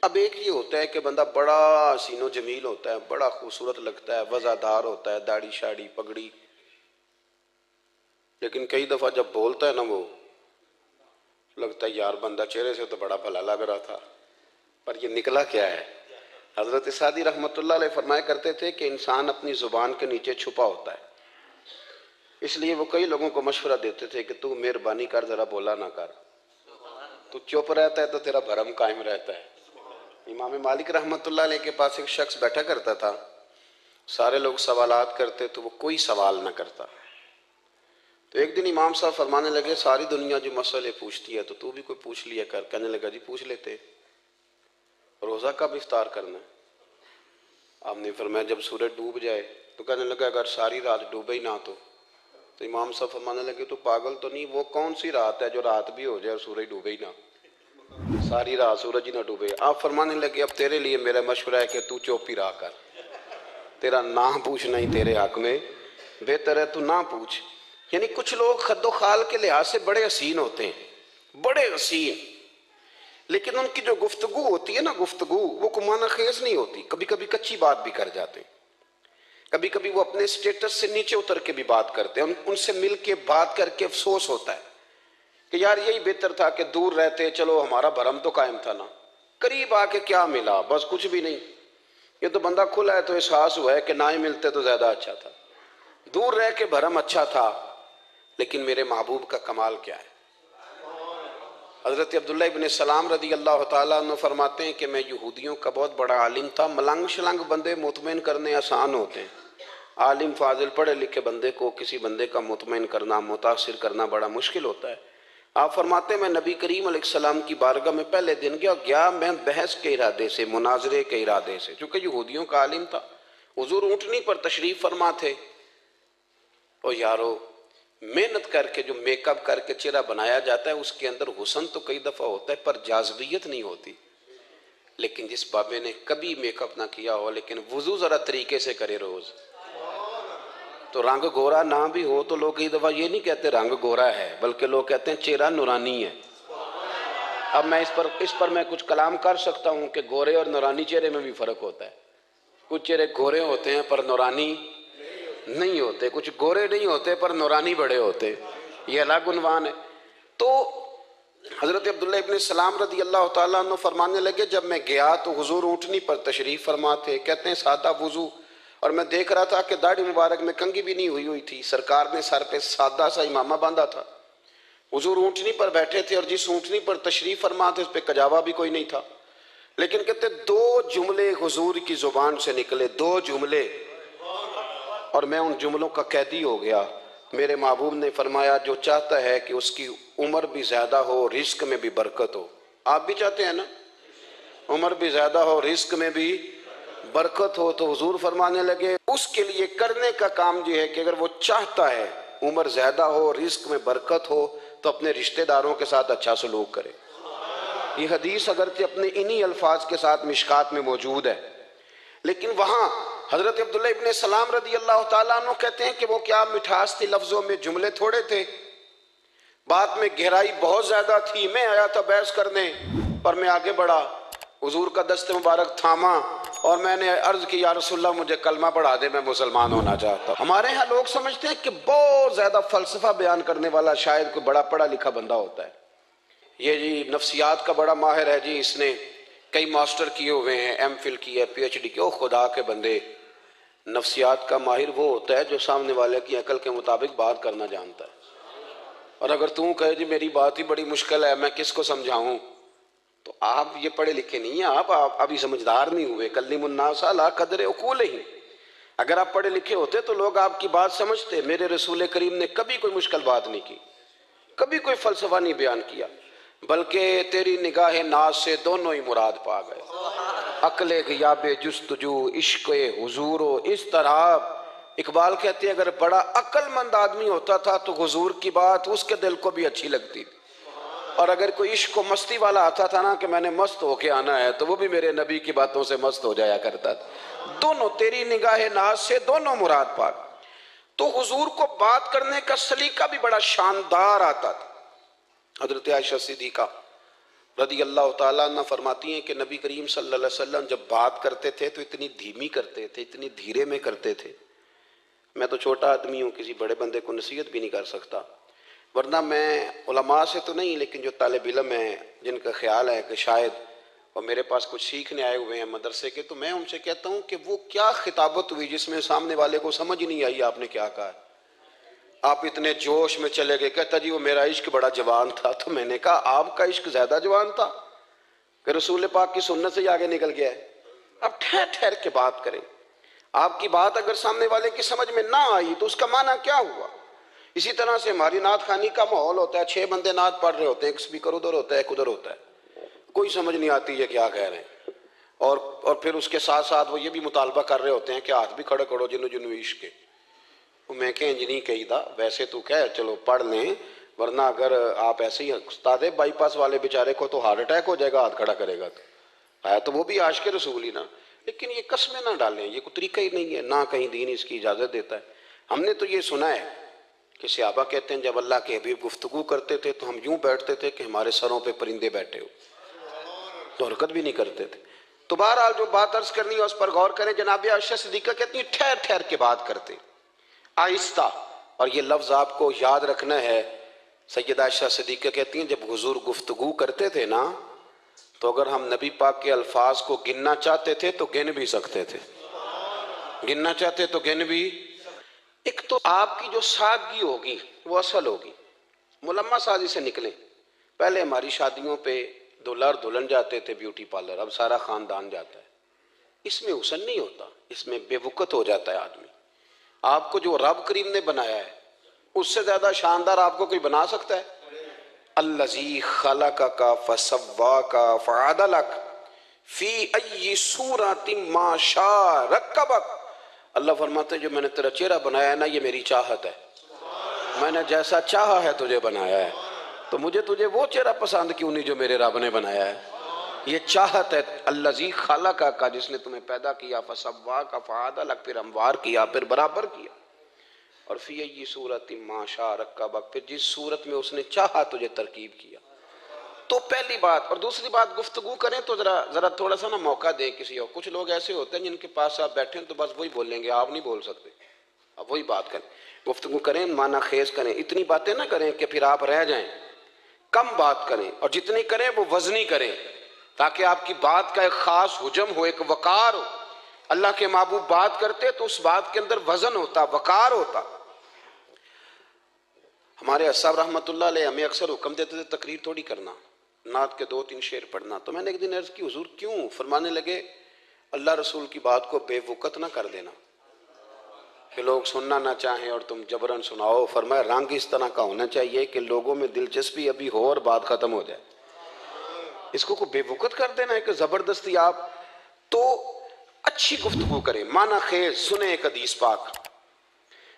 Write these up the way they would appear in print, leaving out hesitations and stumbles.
اب ایک یہ ہوتا ہے کہ بندہ بڑا حسین و جمیل ہوتا ہے، بڑا خوبصورت لگتا ہے، وزادار ہوتا ہے، داڑھی شاڑی پگڑی، لیکن کئی دفعہ جب بولتا ہے نا وہ لگتا ہے یار بندہ چہرے سے تو بڑا بھلا لگ رہا تھا، پر یہ نکلا کیا ہے؟ حضرت سعدی رحمۃ اللہ علیہ فرمایا کرتے تھے کہ انسان اپنی زبان کے نیچے چھپا ہوتا ہے، اس لیے وہ کئی لوگوں کو مشورہ دیتے تھے کہ تو مہربانی کر ذرا بولا نہ کر، تو چپ رہتا ہے تو تیرا بھرم قائم رہتا ہے۔ امام مالک رحمۃ اللہ علیہ کے پاس ایک شخص بیٹھا کرتا تھا، سارے لوگ سوالات کرتے تو وہ کوئی سوال نہ کرتا۔ تو ایک دن امام صاحب فرمانے لگے ساری دنیا جو مسئلے پوچھتی ہے تو بھی کوئی پوچھ لیا کر۔ کہنے لگا جی پوچھ لیتے، روزہ کب افطار کرنا ہے؟ آپ نے فرمایا جب سورج ڈوب جائے۔ تو کہنے لگا اگر ساری رات ڈوبے ہی نہ تو امام صاحب فرمانے لگے تو پاگل تو نہیں، وہ کون سی رات ہے جو رات بھی ہو جائے اور سورج ڈوبے ہی نہ، ساری رات سورج ہی نہ ڈوبے۔ آپ فرمانے لگے اب تیرے لیے میرا مشورہ ہے کہ تو چوپ ہی رہا کر، تیرا نہ پوچھنا ہی تیرے حق میں بہتر ہے، تو نہ پوچھ۔ یعنی کچھ لوگ خد و خال کے لحاظ سے بڑے حسین ہوتے ہیں، بڑے حسین، لیکن ان کی جو گفتگو ہوتی ہے نا، گفتگو وہ معنی خیز نہیں ہوتی، کبھی کبھی کچی بات بھی کر جاتے ہیں، کبھی کبھی وہ اپنے سٹیٹس سے نیچے اتر کے بھی بات کرتے ہیں، ان سے مل کے بات کر کے افسوس ہوتا ہے کہ یار یہی بہتر تھا کہ دور رہتے، چلو ہمارا بھرم تو قائم تھا نا، قریب آ کے کیا ملا، بس کچھ بھی نہیں، یہ تو بندہ کھلا ہے تو احساس ہوا ہے کہ نہ ہی ملتے تو زیادہ اچھا تھا، دور رہ کے بھرم اچھا تھا، لیکن میرے محبوب کا کمال کیا ہے؟ حضرت عبداللہ ابن سلام رضی اللہ تعالیٰ عنہ فرماتے ہیں کہ میں یہودیوں کا بہت بڑا عالم تھا، ملنگ شلنگ بندے مطمئن کرنے آسان ہوتے ہیں، عالم فاضل پڑھے لکھے بندے کو کسی بندے کا مطمئن کرنا، متاثر کرنا بڑا مشکل ہوتا ہے۔ آپ فرماتے ہیں میں نبی کریم علیہ السلام کی بارگاہ میں پہلے دن گیا میں بحث کے ارادے سے، مناظرے کے ارادے سے، چونکہ یہودیوں کا عالم تھا، حضور اونٹنی پر تشریف فرما تھے، اور یارو محنت کر کے جو میک اپ کر کے چہرہ بنایا جاتا ہے اس کے اندر حسن تو کئی دفعہ ہوتا ہے پر جاذبیت نہیں ہوتی، لیکن جس بابے نے کبھی میک اپ نہ کیا ہو لیکن وضو ذرا طریقے سے کرے روز، تو رنگ گورا نہ بھی ہو تو لوگ کئی دفعہ یہ نہیں کہتے رنگ گورا ہے، بلکہ لوگ کہتے ہیں چہرہ نورانی ہے۔ اب میں اس پر میں کچھ کلام کر سکتا ہوں کہ گورے اور نورانی چہرے میں بھی فرق ہوتا ہے، کچھ چہرے گورے ہوتے ہیں پر نورانی نہیں ہوتے، کچھ گورے نہیں ہوتے پر نورانی بڑے ہوتے، یہ الگ عنوان ہے۔ تو حضرت عبداللہ ابن سلام رضی اللہ تعالیٰ عنہ فرمانے لگے جب میں گیا تو حضور اونٹنی پر تشریف فرما تھے، کہتے ہیں سادہ وضو، اور میں دیکھ رہا تھا کہ داڑھی مبارک میں کنگھی بھی نہیں ہوئی تھی، سرکار نے سر پہ سادہ سا امامہ باندھا تھا، حضور اونٹنی پر بیٹھے تھے اور جس اونٹنی پر تشریف فرما تھے اس پہ کجاوا بھی کوئی نہیں تھا، لیکن کہتے دو جملے حضور کی زبان سے نکلے، دو جملے، اور میں ان جملوں کا قیدی ہو گیا۔ میرے محبوب نے فرمایا جو چاہتا ہے کہ اس کی عمر بھی زیادہ ہو رزق میں بھی برکت ہو، آپ بھی چاہتے ہیں نا عمر بھی زیادہ ہو رزق میں بھی برکت ہو، تو حضور فرمانے لگے اس کے لیے کرنے کا کام یہ ہے کہ اگر وہ چاہتا ہے عمر زیادہ ہو رزق میں برکت ہو تو اپنے رشتہ داروں کے ساتھ اچھا سلوک کرے۔ یہ حدیث اگرچہ اپنے انہی الفاظ کے ساتھ مشکات میں موجود ہے، لیکن وہاں حضرت عبداللہ ابن سلام رضی اللہ تعالیٰ عنہ کہتے ہیں کہ وہ کیا مٹھاس تھی لفظوں میں، جملے تھوڑے تھے، بات میں گہرائی بہت زیادہ تھی۔ میں آیا تھا بحث کرنے پر میں آگے بڑھا، حضور کا دست مبارک تھاما اور میں نے عرض کی یا رسول اللہ مجھے کلمہ پڑھا دے، میں مسلمان ہونا چاہتا ہوں۔ ہمارے ہاں لوگ سمجھتے ہیں کہ بہت زیادہ فلسفہ بیان کرنے والا شاید کوئی بڑا پڑھا لکھا بندہ ہوتا ہے، یہ جی نفسیات کا بڑا ماہر ہے جی، اس نے کئی ماسٹر کیے ہوئے ہیں، ایم فل کی ہے، پی ایچ ڈی کی، او خدا کے بندے، نفسیات کا ماہر وہ ہوتا ہے جو سامنے والے کی عقل کے مطابق بات کرنا جانتا ہے، اور اگر تم کہے جی میری بات ہی بڑی مشکل ہے میں کس کو سمجھاؤں، تو آپ یہ پڑھے لکھے نہیں ہیں، آپ ابھی سمجھدار نہیں ہوئے، کلم الناس علی قدر عقولہم، اگر آپ پڑھے لکھے ہوتے تو لوگ آپ کی بات سمجھتے۔ میرے رسول کریم نے کبھی کوئی مشکل بات نہیں کی، کبھی کوئی فلسفہ نہیں بیان کیا، بلکہ تیری نگاہ ناز سے دونوں ہی مراد پا گئے، عقل غیاب جستجو، عشق حضور و اضطراب۔ اقبال کہتے ہیں اگر بڑا عقل مند آدمی ہوتا تھا تو حضور کی بات اس کے دل کو بھی اچھی لگتی تھی، اور اگر کوئی عشق و مستی والا آتا تھا نا کہ میں نے مست ہو کے آنا ہے تو وہ بھی میرے نبی کی باتوں سے مست ہو جایا کرتا تھا۔ دونوں تیری نگاہ ناز سے دونوں مراد پا گئے۔ تو حضور کو بات کرنے کا سلیقہ بھی بڑا شاندار آتا تھا۔ حضرت عائشہ صدیقہ رضی اللہ تعالیٰ عنہ فرماتی ہیں کہ نبی کریم صلی اللہ علیہ وسلم جب بات کرتے تھے تو اتنی دھیمی کرتے تھے، اتنی دھیرے میں کرتے تھے، میں تو چھوٹا آدمی ہوں، کسی بڑے بندے کو نصیحت بھی نہیں کر سکتا، ورنہ میں علماء سے تو نہیں، لیکن جو طالب علم ہیں جن کا خیال ہے کہ شاید اور میرے پاس کچھ سیکھنے آئے ہوئے ہیں مدرسے کے، تو میں ان سے کہتا ہوں کہ وہ کیا خطابت ہوئی جس میں سامنے والے کو سمجھ ہی نہیں آئی آپ نے کیا کہا ہے۔ آپ اتنے جوش میں چلے گئے، کہتا جی وہ میرا عشق بڑا جوان تھا، تو میں نے کہا آپ کا عشق زیادہ جوان تھا کہ رسول پاک کی سنت سے ہی آگے نکل گیا ہے۔ اب ٹھہر ٹھہر کے بات کریں، آپ کی بات اگر سامنے والے کی سمجھ میں نہ آئی تو اس کا معنی کیا ہوا؟ اسی طرح سے ہماری نعت خوانی کا ماحول ہوتا ہے، 6 بندے نعت پڑھ رہے ہوتے ہیں، ایک سپیکر ادھر ہوتا ہے ایک ادھر ہوتا ہے، کوئی سمجھ نہیں آتی یہ کیا کہہ رہے ہیں، اور پھر اس کے ساتھ ساتھ وہ یہ بھی مطالبہ کر رہے ہوتے ہیں کہ ہاتھ بھی کھڑے کرو جنو جنو عشق کے۔ میں کہ انجنی کہی دا ویسے تو کہہ چلو پڑھ لیں، ورنہ اگر آپ ایسے ہی استاد بائی پاس والے بیچارے کو تو ہارٹ اٹیک ہو جائے گا ہاتھ کھڑا کرے گا، تو ہے تو وہ بھی عاشق رسول ہی نا، لیکن یہ قسمیں نہ ڈالیں، یہ کوئی طریقہ ہی نہیں ہے، نہ کہیں دین اس کی اجازت دیتا ہے۔ ہم نے تو یہ سنا ہے کہ صحابہ کہتے ہیں جب اللہ کے حبیب گفتگو کرتے تھے تو ہم یوں بیٹھتے تھے کہ ہمارے سروں پہ پرندے بیٹھے ہو، تو حرکت بھی نہیں کرتے تھے۔ تو بہرحال جو بات عرض کرنی ہے اس پر غور کریں۔ جناب عائشہ صدیقہ کہتی ہیں ٹھہر ٹھہر کے بات کرتے، آہستہ، اور یہ لفظ آپ کو یاد رکھنا ہے۔ سیدہ عائشہ صدیقہ کہتی ہیں جب حضور گفتگو کرتے تھے نا تو اگر ہم نبی پاک کے الفاظ کو گننا چاہتے تھے تو گن بھی سکتے تھے، گننا چاہتے تو گن بھی۔ ایک تو آپ کی جو سادگی ہوگی وہ اصل ہوگی، ملمہ سازی سے نکلیں۔ پہلے ہماری شادیوں پہ دلہا اور دلہن جاتے تھے بیوٹی پارلر، اب سارا خاندان جاتا ہے، اس میں حسن نہیں ہوتا، اس میں بے وقت ہو جاتا ہے آدمی۔ آپ کو جو رب کریم نے بنایا ہے اس سے زیادہ شاندار آپ کو کوئی بنا سکتا ہے؟ الذی خلقک فسواک فعدلک فی ای صورت ما شاء رکبک۔ اللہ فرماتے ہیں جو میں نے تیرا چہرہ بنایا ہے نا یہ میری چاہت ہے، میں نے جیسا چاہا ہے تجھے بنایا ہے، تو مجھے تجھے وہ چہرہ پسند کیوں نہیں جو میرے رب نے بنایا ہے؟ یہ چاہت ہے۔ الذی خلقک کا جس نے تمہیں پیدا کیا، فسواک فعدلک پھر ہموار کیا، پھر برابر کیا، اور فی ای صورت ما شاء رکبک پھر جس صورت میں اس نے چاہا تجھے ترکیب کیا۔ تو پہلی بات، اور دوسری بات گفتگو کریں تو ذرا تھوڑا سا نا موقع دیں کسی اور۔ کچھ لوگ ایسے ہوتے ہیں جن کے پاس آپ بیٹھیں تو بس وہی بولیں گے، آپ نہیں بول سکتے، اب وہی بات کریں۔ گفتگو کریں، معنی خیز کریں، اتنی باتیں نہ کریں کہ پھر آپ رہ جائیں، کم بات کریں، اور جتنی کریں وہ وزنی کریں تاکہ آپ کی بات کا ایک خاص حجم ہو، ایک وقار ہو۔ اللہ کے محبوب بات کرتے تو اس بات کے اندر وزن ہوتا، وقار ہوتا۔ ہمارے صاحب رحمۃ اللہ علیہ ہمیں اکثر حکم دیتے تھے تقریر تھوڑی کرنا، نعت کے 2-3 شعر پڑھنا۔ تو میں نے ایک دن عرض کی حضور کیوں؟ فرمانے لگے اللہ رسول کی بات کو بے وقت نہ کر دینا کہ لوگ سننا نہ چاہیں اور تم جبراً سناؤ۔ فرمایا رنگ اس طرح کا ہونا چاہیے کہ لوگوں میں دلچسپی ابھی ہو اور بات ختم ہو جائے، اس کو بے وقت کر دینا ہے کہ زبردستی آپ۔ تو اچھی گفتگو کریں، معنی خیز سنیں۔ ایک حدیث پاک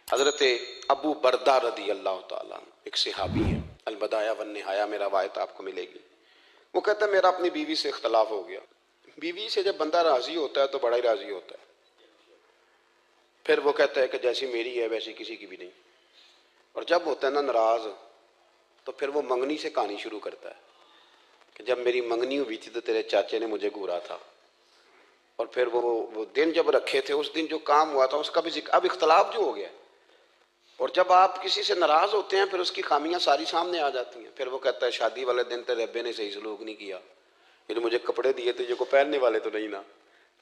حضرت ابو بردہ رضی اللہ تعالیٰ عنہ، ایک صحابی ہے، البدایہ والنہایہ میں روایت آپ کو ملے گی۔ وہ کہتا ہے میرا اپنی بیوی سے اختلاف ہو گیا۔ بیوی سے جب بندہ راضی ہوتا ہے تو بڑا ہی راضی ہوتا ہے، پھر وہ کہتا ہے کہ جیسی میری ہے ویسی کسی کی بھی نہیں، اور جب ہوتا ہے نا ناراض تو پھر وہ منگنی سے کہانی شروع کرتا ہے کہ جب میری منگنی ہوئی تھی تو تیرے چاچے نے مجھے گھورا تھا، اور پھر وہ دن جب رکھے تھے اس دن جو کام ہوا تھا اس کا بھی ذکر۔ اب اختلاف جو ہو گیا، اور جب آپ کسی سے ناراض ہوتے ہیں پھر اس کی خامیاں ساری سامنے آ جاتی ہیں۔ پھر وہ کہتا ہے شادی والے دن تیرے ابے نے صحیح سلوک نہیں کیا، یہ جو مجھے کپڑے دیے تھے جو کو پہننے والے تو نہیں نا،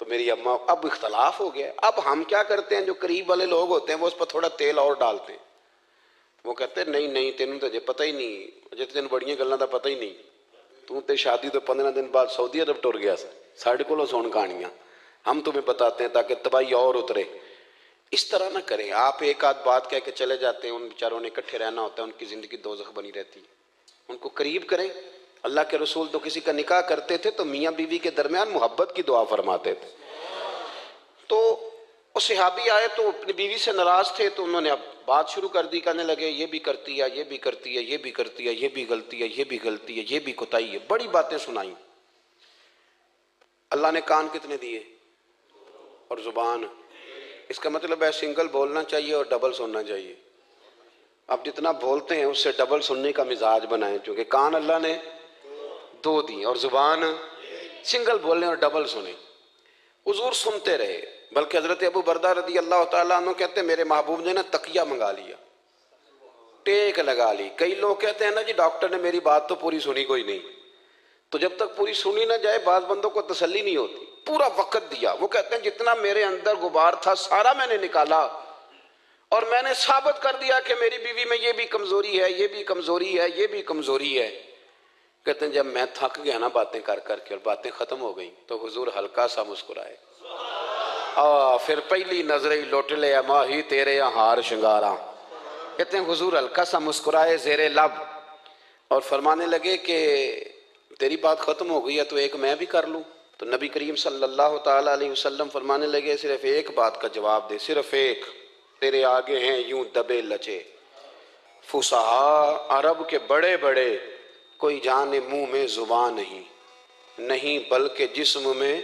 تو میری اماں۔ اب اختلاف ہو گیا، اب ہم کیا کرتے ہیں؟ جو قریب والے لوگ ہوتے ہیں وہ اس پر تھوڑا تیل اور ڈالتے ہیں، وہ کہتے ہیں نہیں نہیں تینوں تو پتہ ہی نہیں، جی تین بڑیاں گلاں دا پتہ ہی نہیں، تو تے شادی تو 15 دن بعد سعودی عرب ٹر گیا سا، ساڑھے کو سن کہانیاں ہم تمہیں بتاتے ہیں تاکہ تباہی اور اترے۔ اس طرح نہ کریں، آپ ایک آدھ بات کہہ کے چلے جاتے ہیں، ان بیچاروں نے اکٹھے رہنا ہوتا ہے، ان کی زندگی دوزخ بنی رہتی ہے۔ ان کو قریب کریں۔ اللہ کے رسول تو کسی کا نکاح کرتے تھے تو میاں بیوی کے درمیان محبت کی دعا فرماتے تھے۔ تو وہ صحابی آئے تو اپنی بیوی سے ناراض تھے، تو انہوں نے اب بات شروع کر دی، کہنے لگے یہ بھی کرتی ہے، یہ بھی کرتی ہے، یہ بھی کرتی ہے، یہ بھی غلطی ہے، یہ بھی غلطی ہے، یہ بھی کوتاہی ہے، بڑی باتیں سنائیں۔ اللہ نے کان کتنے دیے اور زبان؟ اس کا مطلب ہے سنگل بولنا چاہیے اور ڈبل سننا چاہیے۔ آپ جتنا بولتے ہیں اس سے ڈبل سننے کا مزاج بنائیں، چونکہ کان اللہ نے دو دی اور زبان سنگل بولنے اور ڈبل سنیں۔ حضور سنتے رہے، بلکہ حضرت ابو بردہ رضی اللہ تعالیٰ عنہ کہتے ہیں میرے محبوب نے نا تکیہ منگا لیا، ٹیک لگا لی۔ کئی لوگ کہتے ہیں نا جی ڈاکٹر نے میری بات تو پوری سنی کوئی نہیں، تو جب تک پوری سنی نہ جائے بعض بندوں کو تسلی نہیں ہوتی۔ پورا وقت دیا، وہ کہتے ہیں جتنا میرے اندر غبار تھا سارا میں نے نکالا اور میں نے ثابت کر دیا کہ میری بیوی میں یہ بھی کمزوری ہے، یہ بھی کمزوری ہے، یہ بھی کمزوری ہے۔ کہتے ہیں جب میں تھک گیا نا باتیں کر کر کے اور باتیں ختم ہو گئیں تو حضور ہلکا سا مسکرائے، پھر پہلی نظریں لوٹ لے ماہی تیرے ہار شنگارا۔ کہتے ہیں حضور ہلکا سا مسکرائے زیر لب اور فرمانے لگے کہ تیری بات ختم ہو گئی ہے تو ایک میں بھی کر لوں۔ تو نبی کریم صلی اللہ تعالیٰ علیہ وسلم فرمانے لگے صرف ایک بات کا جواب دے، صرف ایک، تیرے آگے ہیں یوں دبے لچے فصحا عرب کے بڑے بڑے، کوئی جان منہ میں زبان نہیں بلکہ جسم میں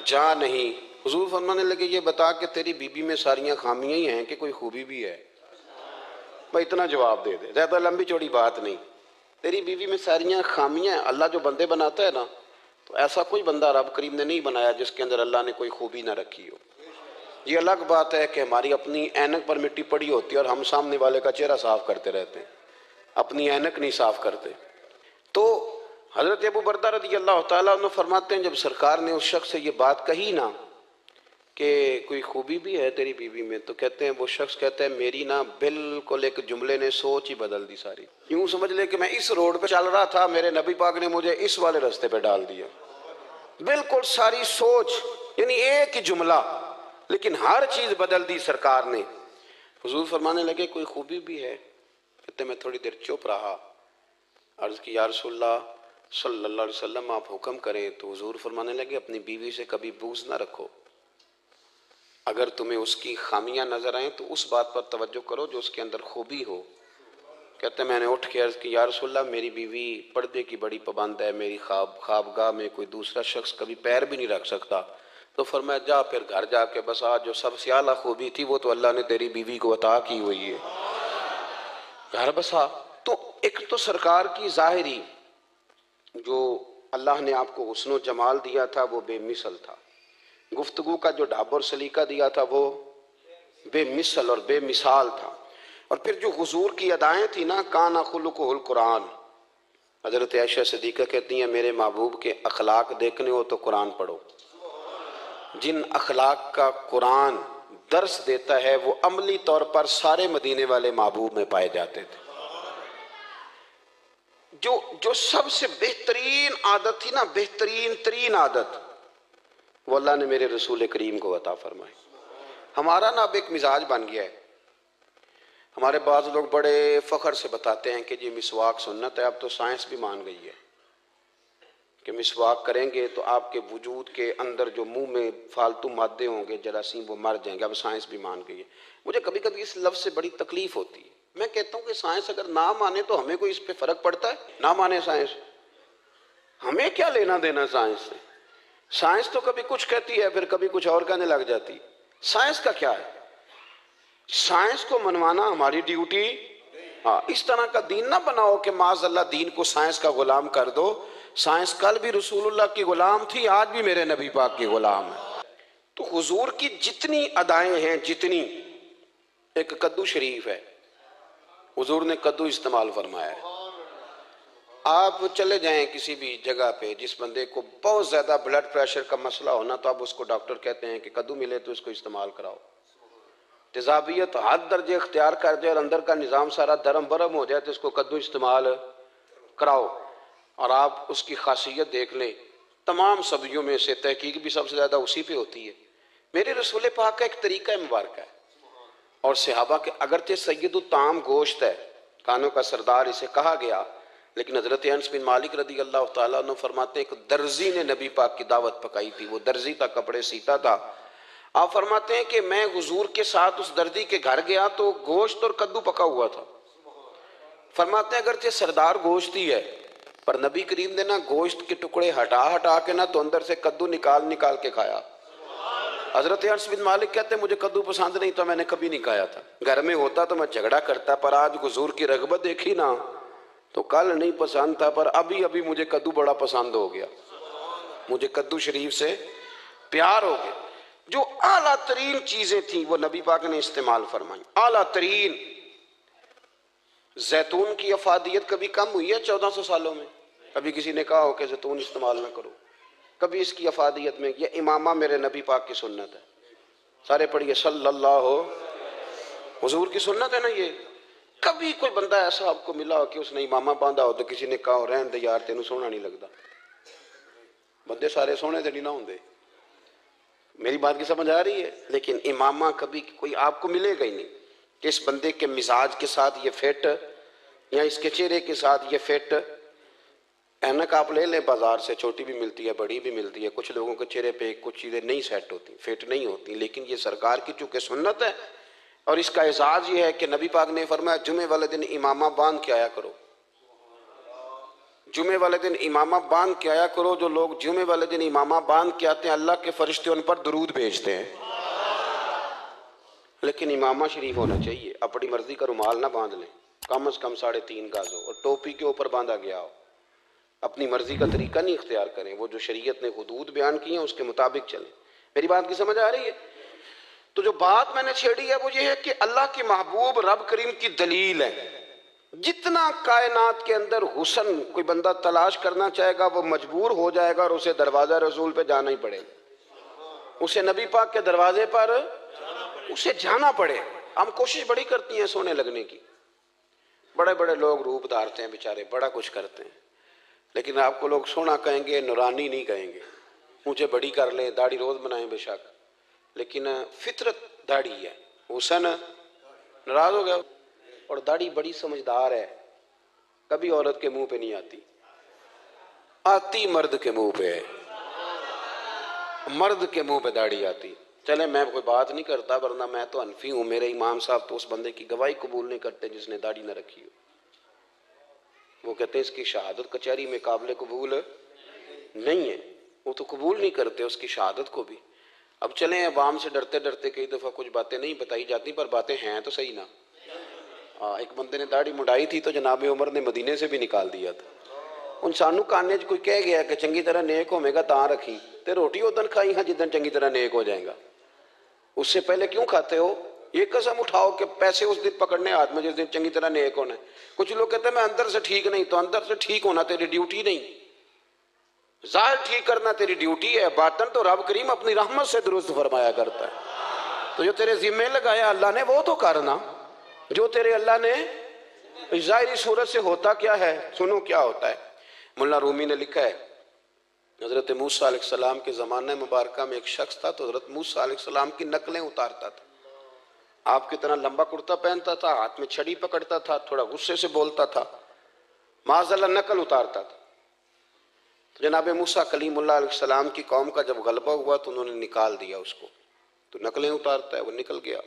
جان نہیں۔ حضور فرمانے لگے یہ بتا کہ تیری بیوی میں ساریاں خامیاں ہی ہیں کہ کوئی خوبی بھی ہے؟ بھائی اتنا جواب دے دے، زیادہ لمبی چوڑی بات نہیں۔ تیری بیوی میں ساریاں خامیاں ہیں۔ اللہ جو بندے بناتا ہے نا تو ایسا کوئی بندہ رب کریم نے نہیں بنایا جس کے اندر اللہ نے کوئی خوبی نہ رکھی ہو۔ یہ الگ بات ہے کہ ہماری اپنی اینک پر مٹی پڑی ہوتی ہے اور ہم سامنے والے کا چہرہ صاف کرتے رہتے ہیں، اپنی اینک نہیں صاف کرتے۔ تو حضرت ابو بردہ رضی اللہ تعالیٰ عنہ فرماتے ہیں جب سرکار نے اس شخص سے یہ بات کہی نا کہ کوئی خوبی بھی ہے تیری بیوی میں، تو کہتے ہیں وہ شخص کہتا ہے میری نا بالکل ایک جملے نے سوچ ہی بدل دی ساری۔ یوں سمجھ لے کہ میں اس روڈ پہ چل رہا تھا، میرے نبی پاک نے مجھے اس والے راستے پہ ڈال دیا، بالکل ساری سوچ، یعنی ایک ہی جملہ لیکن ہر چیز بدل دی سرکار نے۔ حضور فرمانے لگے کوئی خوبی بھی ہے؟ کہتے میں تھوڑی دیر چپ رہا، عرض کی یا رسول اللہ صلی اللہ علیہ وسلم آپ حکم کریں۔ تو حضور فرمانے لگے اپنی بیوی سے کبھی بغض نہ رکھو، اگر تمہیں اس کی خامیاں نظر آئیں تو اس بات پر توجہ کرو جو اس کے اندر خوبی ہو۔ کہتے ہیں میں نے اٹھ کے عرض کی یا رسول اللہ میری بیوی پردے کی بڑی پابند ہے، میری خوابگاہ میں کوئی دوسرا شخص کبھی پیر بھی نہیں رکھ سکتا۔ تو فرمایا جا پھر گھر جا کے بس آج جو سب سے اعلیٰ خوبی تھی وہ تو اللہ نے تیری بیوی کو عطا کی ہوئی ہے، گھر بسا۔ تو ایک تو سرکار کی ظاہری جو اللہ نے آپ کو حسن و جمال دیا تھا وہ بے مثل تھا، گفتگو کا جو ڈھاب اور سلیقہ دیا تھا وہ بے مثل اور بے مثال تھا، اور پھر جو حضور کی ادائیں تھی نا کانا خلقہ القرآن۔ حضرت عائشہ صدیقہ کہتی ہیں میرے محبوب کے اخلاق دیکھنے ہو تو قرآن پڑھو، جن اخلاق کا قرآن درس دیتا ہے وہ عملی طور پر سارے مدینے والے محبوب میں پائے جاتے تھے۔ جو سب سے بہترین عادت تھی نا، بہترین ترین عادت، وہ اللہ نے میرے رسول کریم کو عطا فرمائی۔ ہمارا نا اب ایک مزاج بن گیا ہے، ہمارے بعض لوگ بڑے فخر سے بتاتے ہیں کہ جی مسواک سنت ہے، اب تو سائنس بھی مان گئی ہے کہ مسواک کریں گے تو آپ کے وجود کے اندر جو منہ میں فالتو مادے ہوں گے جراثیم وہ مر جائیں گے، اب سائنس بھی مان گئی ہے۔ مجھے کبھی کبھی اس لفظ سے بڑی تکلیف ہوتی ہے، میں کہتا ہوں کہ سائنس اگر نہ مانے تو ہمیں کوئی اس پہ فرق پڑتا ہے؟ نہ مانے سائنس، ہمیں کیا لینا دینا سائنس سے؟ سائنس تو کبھی کچھ کہتی ہے پھر کبھی کچھ اور کہنے لگ جاتی، سائنس کا کیا ہے؟ سائنس کو منوانا ہماری ڈیوٹی۔ ہاں، اس طرح کا دین نہ بناؤ کہ معاذ اللہ دین کو سائنس کا غلام کر دو۔ سائنس کل بھی رسول اللہ کی غلام تھی، آج بھی میرے نبی پاک کی غلام ہے۔ تو حضور کی جتنی ادائیں ہیں، جتنی، ایک کدو شریف ہے، حضور نے کدو استعمال فرمایا ہے۔ آپ چلے جائیں کسی بھی جگہ پہ جس بندے کو بہت زیادہ بلڈ پریشر کا مسئلہ ہونا تو اب اس کو ڈاکٹر کہتے ہیں کہ کدو ملے تو اس کو استعمال کراؤ۔ تیزابیت حد درجے اختیار کر جائے اور اندر کا نظام سارا درم برم ہو جائے تو اس کو کدو استعمال کراؤ۔ اور آپ اس کی خاصیت دیکھ لیں، تمام سبزیوں میں سے تحقیق بھی سب سے زیادہ اسی پہ ہوتی ہے۔ میرے رسول پاک کا ایک طریقہ مبارکہ ہے، اور صحابہ کے اگرچہ سید الطعام گوشت ہے، کانوں کا سردار اسے کہا گیا، لیکن حضرت انس بن مالک رضی اللہ تعالیٰ عنہ فرماتے ہیں کہ درزی نے نبی پاک کی دعوت پکائی تھی، وہ درزی تھا، کپڑے سیتا تھا۔ آپ فرماتے ہیں کہ میں حضور کے ساتھ اس دردی کے گھر گیا تو گوشت اور کدو پکا ہوا تھا۔ فرماتے ہیں اگرچہ سردار گوشت ہی ہے پر نبی کریم نے نا گوشت کے ٹکڑے ہٹا کے نا تو اندر سے کدو نکال کے کھایا۔ حضرت انس بن مالک کہتے ہیں مجھے کدو پسند نہیں تو میں نے کبھی نہیں کھایا تھا، گھر میں ہوتا تو میں جھگڑا کرتا، پر آج حضور کی رغبت دیکھی نا تو کل نہیں پسند تھا پر ابھی ابھی مجھے کدو بڑا پسند ہو گیا، مجھے کدو شریف سے پیار ہو گیا۔ جو اعلیٰ ترین چیزیں تھیں وہ نبی پاک نے استعمال فرمائی، اعلیٰ ترین۔ زیتون کی افادیت کبھی کم ہوئی ہے 1400 سالوں میں؟ کبھی کسی نے کہا ہو کہ زیتون استعمال نہ کرو؟ کبھی اس کی افادیت میں؟ یہ امامہ میرے نبی پاک کی سنت ہے، سارے پڑھیے صلی اللہ ہو، حضور کی سنت ہے نا یہ۔ کبھی کوئی بندہ ایسا آپ کو ملا ہو کہ اس نے امامہ باندھا ہو تو کسی نے کہا ہو رہن دے یار تینوں سونا نہیں لگتا؟ بندے سارے سونے تھے نہیں نہ ہوندے، میری بات کی سمجھ آ رہی ہے؟ لیکن امامہ کبھی کوئی آپ کو ملے گا ہی نہیں کہ اس بندے کے مزاج کے ساتھ یہ فٹ یا اس کے چہرے کے ساتھ یہ فٹ۔ اینک آپ لے لیں بازار سے، چھوٹی بھی ملتی ہے بڑی بھی ملتی ہے، کچھ لوگوں کے چہرے پہ کچھ چیزیں نہیں سیٹ ہوتی، فٹ نہیں ہوتی، لیکن یہ سرکار کی چونکہ سنت ہے اور اس کا اعزاز یہ ہے کہ نبی پاک نے فرمایا جمعے والے دن امامہ باندھ کے آیا کرو، جمعے والے دن امامہ باندھ کے آیا کرو۔ جو لوگ جمعے والے دن امامہ باندھ کے آتے ہیں اللہ کے فرشتے ان پر درود بھیجتے ہیں۔ لیکن امامہ شریف ہونا چاہیے، اپنی مرضی کا رومال نہ باندھ لیں، کم از کم 3.5 گز ہو اور ٹوپی کے اوپر باندھا گیا ہو۔ اپنی مرضی کا طریقہ نہیں اختیار کریں، وہ جو شریعت نے حدود بیان کی ہیں اس کے مطابق چلیں۔ میری بات کی سمجھ آ رہی ہے؟ تو جو بات میں نے چھیڑی ہے وہ یہ ہے کہ اللہ کے محبوب رب کریم کی دلیل ہے۔ جتنا کائنات کے اندر حسن کوئی بندہ تلاش کرنا چاہے گا وہ مجبور ہو جائے گا اور اسے دروازہ رسول پہ جانا ہی پڑے گا، اسے نبی پاک کے دروازے پر اسے جانا پڑے۔ ہم کوشش بڑی کرتی ہیں سونے لگنے کی، بڑے بڑے لوگ روپ دھارتے ہیں بیچارے، بڑا کچھ کرتے ہیں، لیکن آپ کو لوگ سونا کہیں گے، نورانی نہیں کہیں گے۔ مجھے بڑی کر لیں، داڑھی روز بنائیں بے شک، لیکن فطرت داڑھی ہے، حسن ناراض ہو گیا۔ اور داڑھی بڑی سمجھدار ہے، کبھی عورت کے منہ پہ نہیں آتی، آتی مرد کے منہ پہ ہے، مرد کے منہ پہ داڑھی آتی۔ چلے میں کوئی بات نہیں کرتا ورنہ میں تو حنفی ہوں، میرے امام صاحب تو اس بندے کی گواہی قبول نہیں کرتے جس نے داڑھی نہ رکھی ہو۔ وہ کہتے ہیں اس کی شہادت کچہری میں قابل قبول نہیں ہے، وہ تو قبول نہیں کرتے اس کی شہادت کو بھی۔ اب چلیں عوام سے ڈرتے ڈرتے کئی دفعہ کچھ باتیں نہیں بتائی جاتی پر باتیں ہیں تو صحیح نا۔ ایک بندے نے داڑھی مڈائی تھی تو جناب عمر نے مدینے سے بھی نکال دیا تھا۔ ان سانو کانے کوئی کہہ گیا کہ چنگی طرح نیک ہوے گا تاں رکھی تے روٹی ادن کھائی ہاں جدن چنگی طرح نیک ہو جائے گا، اس سے پہلے کیوں کھاتے ہو؟ یہ قسم اٹھاؤ کہ پیسے اس دن پکڑنے ہاتھ میں جس دن چنگی طرح نیک ہونا ہے۔ کچھ لوگ کہتے ہیں میں اندر سے ٹھیک نہیں، تو اندر سے ٹھیک ہونا تیری ڈیوٹی نہیں، ظاہر ٹھیک کرنا تیری ڈیوٹی ہے، باطن تو رب کریم اپنی رحمت سے درست فرمایا کرتا ہے۔ تو جو تیرے ذمہ لگایا اللہ نے وہ تو کرنا، جو تیرے اللہ نے ظاہری صورت سے ہوتا کیا ہے، سنو کیا ہوتا ہے۔ ملا رومی نے لکھا ہے حضرت موسیٰ علیہ السلام کے زمانہ مبارکہ میں ایک شخص تھا تو حضرت موسیٰ علیہ السلام کی نقلیں اتارتا تھا، آپ کی طرح لمبا کرتا پہنتا تھا، ہاتھ میں چھڑی پکڑتا تھا، تھوڑا غصے سے بولتا تھا، معاذ اللہ نقل اتارتا تھا۔ تو جناب موسیٰ کلیم اللہ علیہ السلام کی قوم کا جب غلبہ ہوا تو انہوں نے نکال دیا اس کو، تو نقلیں اتارتا ہے، وہ نکل گیا،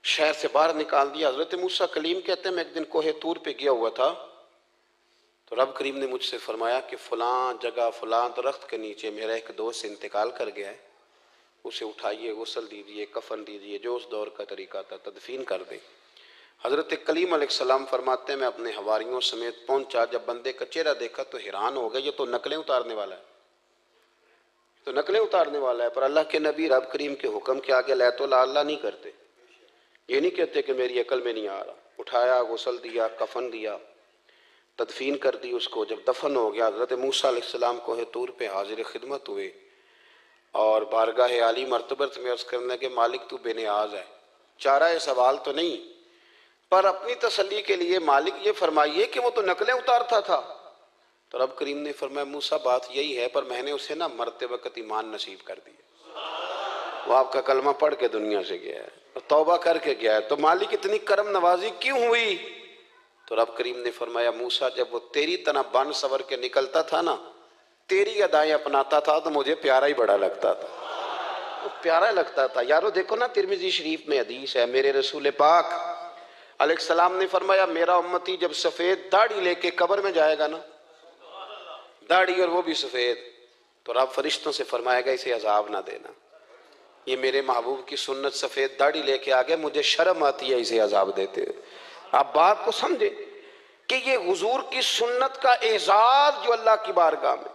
شہر سے باہر نکال دیا۔ حضرت موسیٰ کلیم کہتے ہیں میں ایک دن کوہ طور پہ گیا ہوا تھا تو رب کریم نے مجھ سے فرمایا کہ فلاں جگہ فلاں درخت کے نیچے میرا ایک دوست انتقال کر گیا ہے، اسے اٹھائیے، غسل دیجیے، کفن دیجیے، جو اس دور کا طریقہ تھا، تدفین کر دیں۔ حضرت کلیم علیہ السلام فرماتے ہیں میں اپنے حواریوں سمیت پہنچا، جب بندے کا چہرہ دیکھا تو حیران ہو گیا، یہ تو نقلیں اتارنے والا ہے، تو نقلیں اتارنے والا ہے۔ پر اللہ کے نبی رب کریم کے حکم کے آگے لا تو لا اللہ نہیں کرتے، یہ نہیں کہتے کہ میری عقل میں نہیں آ رہا۔ اٹھایا، غسل دیا، کفن دیا، تدفین کر دی اس کو۔ جب دفن ہو گیا حضرت موسیٰ علیہ السلام کوہ طور پہ حاضر خدمت ہوئے اور بارگاہ عالی مرتبت میں عرض کرنے کے مالک تو بے نیاز ہے، چارہ سوال تو نہیں، پر اپنی تسلی کے لیے مالک یہ فرمائیے کہ وہ تو نقلیں اتارتا تھا۔ تو رب کریم نے فرمایا موسیٰ بات یہی ہے، پر میں نے اسے نا مرتے وقت ایمان نصیب کر دیا، وہ آپ کا کلمہ پڑھ کے دنیا سے گیا ہے اور توبہ کر کے گیا ہے، تو مالک اتنی کرم نوازی کیوں ہوئی؟ تو رب کریم نے فرمایا موسیٰ جب وہ تیری طرح بن سور کے نکلتا تھا نا، تیری ادائیں اپناتا تھا تو مجھے پیارا ہی بڑا لگتا تھا، وہ پیارا لگتا تھا۔ یارو دیکھو نا ترمذی شریف میں حدیث ہے، میرے رسول پاک علیہ السلام نے فرمایا میرا امتی جب سفید داڑھی لے کے قبر میں جائے گا نا، داڑھی اور وہ بھی سفید، تو رب فرشتوں سے فرمائے گا اسے عذاب نہ دینا، یہ میرے محبوب کی سنت سفید داڑھی لے کے آگے، مجھے شرم آتی ہے اسے عذاب دیتے۔ آپ بات کو سمجھے، کہ یہ حضور کی سنت کا اعزاز جو اللہ کی بارگاہ میں،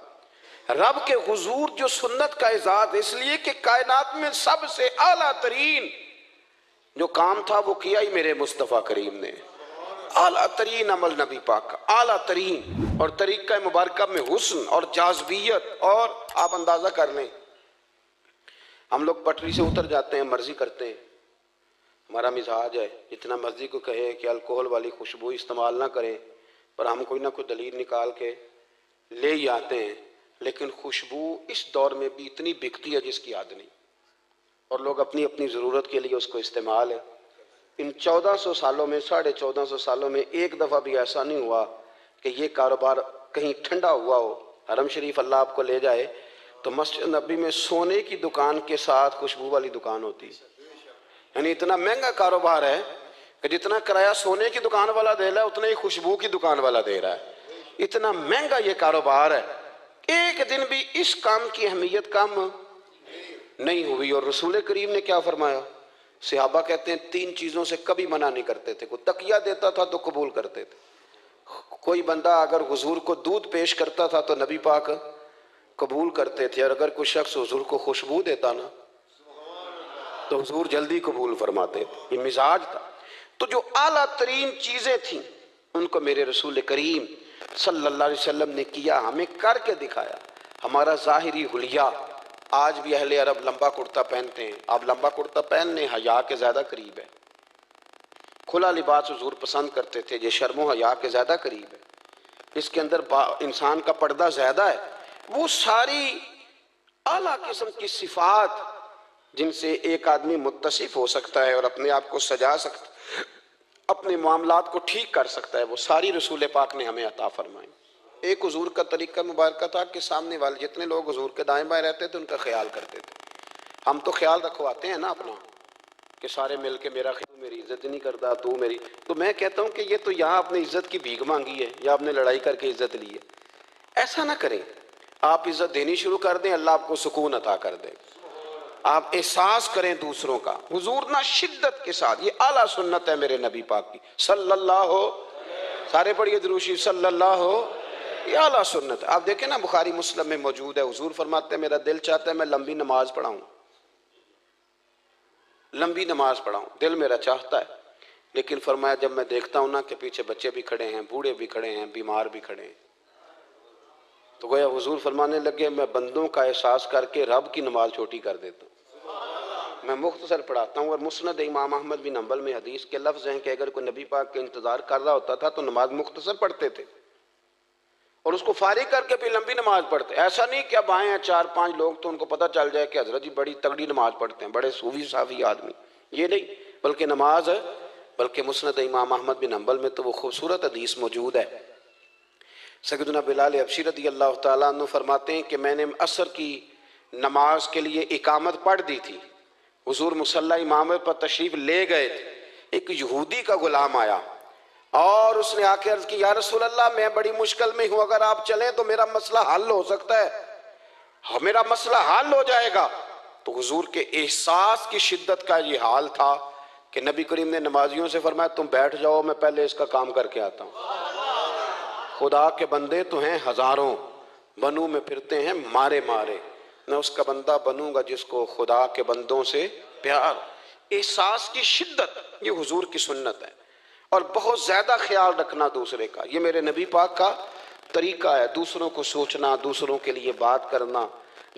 رب کے حضور جو سنت کا اعزاز، اس لیے کہ کائنات میں سب سے اعلیٰ ترین جو کام تھا وہ کیا ہی میرے مصطفیٰ کریم نے، اعلیٰ ترین عمل نبی پاک کا، اعلیٰ ترین، اور طریقہ مبارکہ میں حسن اور جاذبیت، اور آپ اندازہ کر لیں ہم لوگ پٹری سے اتر جاتے ہیں، مرضی کرتے ہیں، ہمارا مزاج ہے جتنا مرضی کو کہے کہ الکوہل والی خوشبو استعمال نہ کریں، پر ہم کوئی نہ کوئی دلیل نکال کے لے ہی آتے ہیں، لیکن خوشبو اس دور میں بھی اتنی بکتی ہے جس کی حد نہیں، اور لوگ اپنی اپنی ضرورت کے لیے اس کو استعمال ہے۔ ان 1400 سالوں میں، 1450 سالوں میں ایک دفعہ بھی ایسا نہیں ہوا کہ یہ کاروبار کہیں ٹھنڈا ہوا ہو۔ حرم شریف اللہ آپ کو لے جائے تو مسجد نبی میں سونے کی دکان کے ساتھ خوشبو والی دکان ہوتی ہے، یعنی اتنا مہنگا کاروبار ہے کہ جتنا کرایہ سونے کی دکان والا دے رہا ہے اتنا ہی خوشبو کی دکان والا دے رہا ہے، اتنا مہنگا یہ کاروبار ہے۔ ایک دن بھی اس کام کی اہمیت کم نہیں ہوئی، اور رسول کریم نے کیا فرمایا؟ صحابہ کہتے ہیں 3 چیزوں سے کبھی منع نہیں کرتے تھے، کوئی تقیہ دیتا تھا تو قبول کرتے تھے، کوئی بندہ اگر حضور کو دودھ پیش کرتا تھا تو نبی پاک قبول کرتے تھے، اور اگر کوئی شخص حضور کو خوشبو دیتا نا تو حضور جلدی قبول فرماتے تھے۔ یہ مزاج تھا۔ تو جو اعلیٰ ترین چیزیں تھیں ان کو میرے رسول کریم صلی اللہ علیہ وسلم نے کیا، ہمیں کر کے دکھایا۔ ہمارا ظاہری حلیہ، آج بھی اہل عرب لمبا کرتا پہنتے ہیں، آپ لمبا کرتا پہننے حیا کے زیادہ قریب ہے۔ کھلا لباس حضور پسند کرتے تھے، یہ شرم و حیا کے زیادہ قریب ہے، اس کے اندر انسان کا پردہ زیادہ ہے۔ وہ ساری اعلیٰ قسم کی صفات جن سے ایک آدمی متصف ہو سکتا ہے اور اپنے آپ کو سجا سکتا ہے، اپنے معاملات کو ٹھیک کر سکتا ہے، وہ ساری رسول پاک نے ہمیں عطا فرمائی۔ ایک حضور کا طریقہ مبارکہ تھا کہ سامنے والے جتنے لوگ حضور کے دائیں بائیں رہتے تھے ان کا خیال کرتے تھے۔ ہم تو خیال رکھواتے ہیں نا اپنا کہ سارے مل کے میرا خیال، میری عزت نہیں کرتا تو میری، تو میں کہتا ہوں کہ یہ تو یہاں اپنے عزت کی بھیک مانگی ہے یا آپ نے لڑائی کر کے عزت لی ہے۔ ایسا نہ کریں، آپ عزت دینی شروع کر دیں، اللہ آپ کو سکون عطا کر دے، آپ احساس کریں دوسروں کا۔ حضور نہ شدت کے ساتھ، یہ اعلیٰ سنت ہے میرے نبی پاک کی صلی اللہ ہو، سارے پڑھیے درود شریف صلی اللہ ہو، یہ اعلیٰ سنت ہے۔ آپ دیکھیں نا بخاری مسلم میں موجود ہے، حضور فرماتے ہیں میرا دل چاہتا ہے میں لمبی نماز پڑھاؤں، لمبی نماز پڑھاؤں، دل میرا چاہتا ہے، لیکن فرمایا جب میں دیکھتا ہوں نا کہ پیچھے بچے بھی کھڑے ہیں، بوڑھے بھی کھڑے ہیں، بیمار بھی کھڑے ہیں، تو گویا حضور فرمانے لگے میں بندوں کا احساس کر کے رب کی نماز چھوٹی کر دیتا ہوں، میں مختصر پڑھاتا ہوں۔ اور مسند امام احمد بن حنبل میں حدیث کے لفظ ہیں کہ اگر کوئی نبی پاک کے انتظار کر رہا ہوتا تھا تو نماز مختصر پڑھتے تھے اور اس کو فارغ کر کے پھر لمبی نماز پڑھتے۔ ایسا نہیں کہ اب آئے ہیں 4-5 لوگ تو ان کو پتہ چل جائے کہ حضرت جی بڑی تگڑی نماز پڑھتے ہیں، بڑے صوفی صافی آدمی، یہ نہیں، بلکہ نماز ہے، بلکہ مسند امام احمد بن حنبل میں تو وہ خوبصورت حدیث موجود ہے۔ سیدنا بلال حبشی رضی اللہ تعالیٰ عنہ فرماتے ہیں کہ میں نے عصر کی نماز کے لیے اقامت پڑھ دی تھی، حضور مصلی امامت پر تشریف لے گئے تھے، ایک یہودی کا غلام آیا اور اس نے آ کے عرض کی یا رسول اللہ میں بڑی مشکل میں ہوں، اگر آپ چلیں تو میرا مسئلہ حل ہو سکتا ہے، میرا مسئلہ حل ہو جائے گا۔ تو حضور کے احساس کی شدت کا یہ حال تھا کہ نبی کریم نے نمازیوں سے فرمایا تم بیٹھ جاؤ میں پہلے اس کا کام کر کے آتا ہوں۔ خدا کے بندے تو ہیں ہزاروں، بنوں میں پھرتے ہیں مارے مارے، میں اس کا بندہ بنوں گا جس کو خدا کے بندوں سے پیار۔ احساس کی شدت یہ حضور کی سنت ہے، اور بہت زیادہ خیال رکھنا دوسرے کا، یہ میرے نبی پاک کا طریقہ ہے، دوسروں کو سوچنا، دوسروں کے لیے بات کرنا،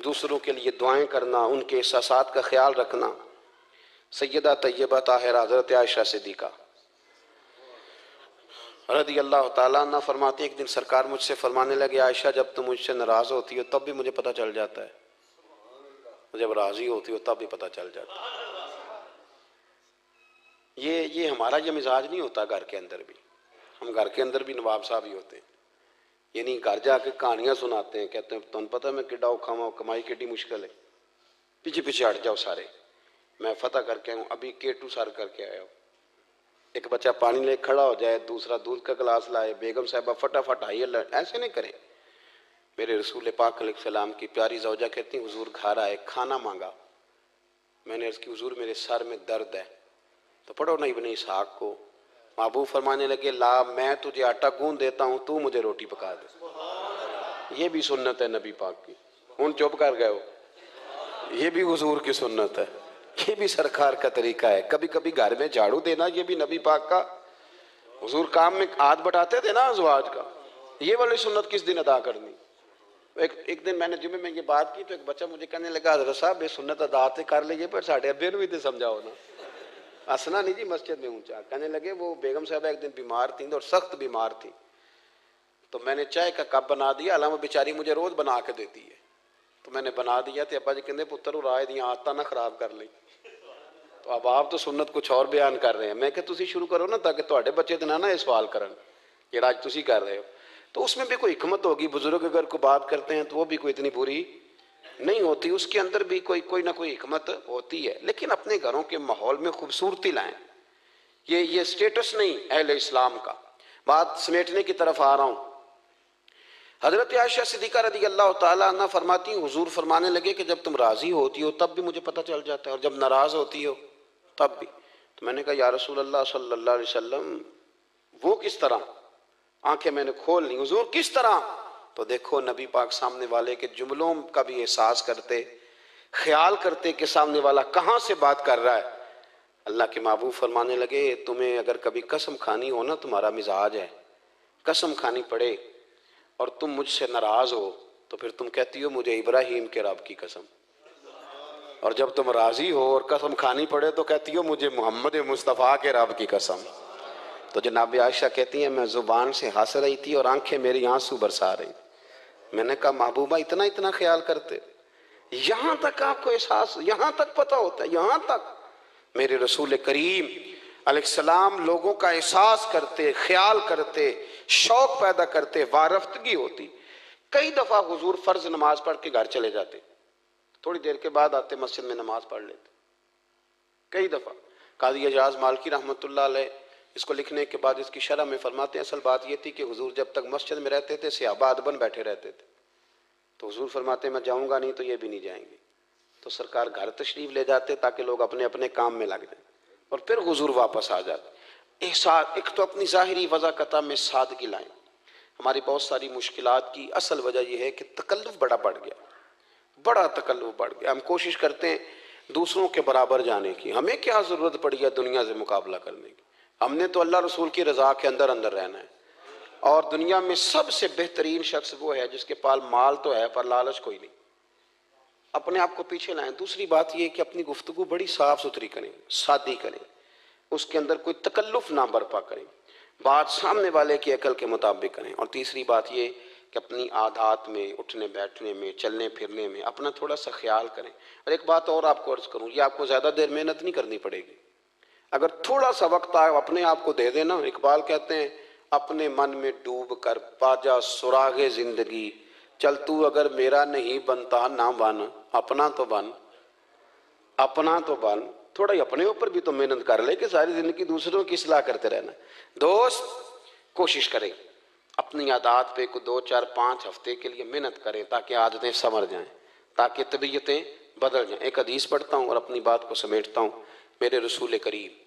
دوسروں کے لیے دعائیں کرنا، ان کے احساسات کا خیال رکھنا۔ سیدہ طیبہ طاہرہ حضرت عائشہ صدیقہ رضی اللہ تعالیٰ عنہ فرماتی ہیں ایک دن سرکار مجھ سے فرمانے لگے عائشہ جب تم مجھ سے ناراض ہوتی ہو تب بھی مجھے پتہ چل جاتا ہے، جب راضی ہوتی ہو تب بھی پتہ چل جاتا ہے۔ یہ ہمارا یہ مزاج نہیں ہوتا گھر کے اندر بھی، ہم گھر کے اندر بھی نواب صاحب ہی ہوتے ہیں، یعنی گھر جا کے کہانیاں سناتے ہیں، کہتے ہیں تمہیں پتہ میں کڈا اوکھا ہوں، کمائی کڈی مشکل ہے، پیچھے پیچھے ہٹ جاؤ سارے، میں فتح کر کے ہوں، ابھی K2 سر کر کے آیا ہوں۔ ایک بچہ پانی لے کھڑا ہو جائے، دوسرا دودھ کا گلاس لائے، بیگم صاحبہ فٹافٹ آئیے، ایسے نہیں کریں۔ میرے رسول پاک علیہ السلام کی پیاری زوجہ کہتی ہیں حضور گھر آئے، کھانا مانگا، میں نے عرض کی حضور میرے سر میں درد ہے، تو پڑھو نا ابن اسحاق کو، محبوب فرمانے لگے لا میں تجھے آٹا گوندھ دیتا ہوں، تو مجھے روٹی پکا دے۔ یہ بھی سنت ہے نبی پاک کی، ہن چپ کر گئے ہو، یہ بھی حضور کی سنت ہے، یہ بھی سرکار کا طریقہ ہے۔ کبھی کبھی گھر میں جھاڑو دینا یہ بھی نبی پاک کا، حضور کام میں ہاتھ بٹاتے تھے نا ازواج کا، یہ والی سنت کس دن ادا کرنی؟ ایک دن میں نے جمعے میں یہ بات کی تو ایک بچہ مجھے کہنے لگا حضرت صاحب یہ سنت ادا تے کر لیجئے پر ساڑھے ابے نو بھی تے سمجھاؤ نا۔ ہنسنا نہیں جی مسجد میں اونچا، کہنے لگے وہ بیگم صاحبہ ایک دن بیمار تھیں اور سخت بیمار تھیں، تو میں نے چائے کا کپ بنا دیا، علامہ بیچاری مجھے روز بنا کے دیتی ہے، تو میں نے بنا دیا تو ابا جی کہندے پتر رائے دیاں عادتاں نہ خراب کر لیں۔ تو اب آپ تو سنت کچھ اور بیان کر رہے ہیں، میں کہ تسی شروع کرو نا تاکہ تواڈے بچے تے نہ یہ سوال کرن جڑا آج تسی کر رہے ہو۔ تو اس میں بھی کوئی حکمت ہوگی، بزرگ اگر کوئی بات کرتے ہیں تو وہ بھی کوئی اتنی بری نہیں ہوتی، اس کے اندر بھی کوئی نہ کوئی حکمت ہوتی ہے، لیکن اپنے گھروں کے ماحول میں خوبصورتی لائیں۔ یہ سٹیٹس نہیں اہل اسلام کا۔ بات سمیٹنے کی طرف آ رہا ہوں۔ حضرت عائشہ صدیقہ رضی اللہ تعالیٰ عنہ فرماتی ہیں حضور فرمانے لگے کہ جب تم راضی ہوتی ہو تب بھی مجھے پتہ چل جاتا ہے اور جب ناراض ہوتی ہو تب بھی۔ تو میں نے کہا یا رسول اللہ صلی اللہ علیہ وسلم وہ کس طرح؟ آنکھیں میں نے کھول لی، حضور کس طرح؟ تو دیکھو نبی پاک سامنے والے کے جملوں کا بھی احساس کرتے، خیال کرتے کہ سامنے والا کہاں سے بات کر رہا ہے۔ اللہ کے محبوب فرمانے لگے تمہیں اگر کبھی قسم کھانی ہو نا، تمہارا مزاج ہے، قسم کھانی پڑے اور تم مجھ سے ناراض ہو تو پھر تم کہتی ہو مجھے ابراہیم کے رب کی قسم، اور جب تم راضی ہو اور قسم کھانی پڑے تو کہتی ہو مجھے محمد مصطفیٰ کے رب کی قسم۔ تو جناب عائشہ کہتی ہیں میں زبان سے ہنس رہی تھی اور آنکھیں میری آنسو برسا رہی۔ میں نے کہا محبوبہ اتنا خیال کرتے، یہاں تک آپ کو احساس، یہاں تک پتہ ہوتا ہے، یہاں تک میرے رسول کریم علیہ السلام لوگوں کا احساس کرتے، خیال کرتے، شوق پیدا کرتے، وارفتگی ہوتی۔ کئی دفعہ حضور فرض نماز پڑھ کے گھر چلے جاتے، تھوڑی دیر کے بعد آتے مسجد میں نماز پڑھ لیتے۔ کئی دفعہ قاضی اعجاز مالکی رحمۃ اللہ علیہ اس کو لکھنے کے بعد اس کی شرح میں فرماتے ہیں اصل بات یہ تھی کہ حضور جب تک مسجد میں رہتے تھے صحابہ ادباً بیٹھے رہتے تھے، تو حضور فرماتے ہیں میں جاؤں گا نہیں تو یہ بھی نہیں جائیں گے، تو سرکار گھر تشریف لے جاتے تاکہ لوگ اپنے اپنے کام میں لگ جائیں اور پھر حضور واپس آ جاتے۔ احساس ایک تو اپنی ظاہری وضاقتہ میں سادگی لائیں۔ ہماری بہت ساری مشکلات کی اصل وجہ یہ ہے کہ تکلف بڑا بڑھ گیا، بڑا تکلف بڑھ گیا۔ ہم کوشش کرتے ہیں دوسروں کے برابر جانے کی، ہمیں کیا ضرورت پڑی ہے دنیا سے مقابلہ کرنے کی؟ ہم نے تو اللہ رسول کی رضا کے اندر اندر رہنا ہے، اور دنیا میں سب سے بہترین شخص وہ ہے جس کے پاس مال تو ہے پر لالچ کوئی نہیں۔ اپنے آپ کو پیچھے لائیں۔ دوسری بات یہ کہ اپنی گفتگو بڑی صاف ستھری کریں، سادی کریں، اس کے اندر کوئی تکلف نہ برپا کریں، بات سامنے والے کی عقل کے مطابق کریں۔ اور تیسری بات یہ کہ اپنی عادات میں، اٹھنے بیٹھنے میں، چلنے پھرنے میں اپنا تھوڑا سا خیال کریں۔ اور ایک بات اور آپ کو عرض کروں، یہ آپ کو زیادہ دیر محنت نہیں کرنی پڑے گی، اگر تھوڑا سا وقت آپ اپنے آپ کو دے دینا۔ اقبال کہتے ہیں اپنے من میں ڈوب کر پاجا سراغ زندگی، چل تو اگر میرا نہیں بنتا نہ بن، اپنا تو بن، اپنا تو بن۔ تھوڑا ہی اپنے اوپر بھی تو محنت کر لے کہ ساری زندگی دوسروں کی اصلاح کرتے رہنا۔ دوست کوشش کریں اپنی عادات پہ کو 2 4 5 ہفتے کے لیے محنت کریں تاکہ عادتیں سنور جائیں، تاکہ طبیعتیں بدل جائیں۔ ایک حدیث پڑھتا ہوں اور اپنی بات کو سمیٹتا ہوں۔ میرے رسول کریم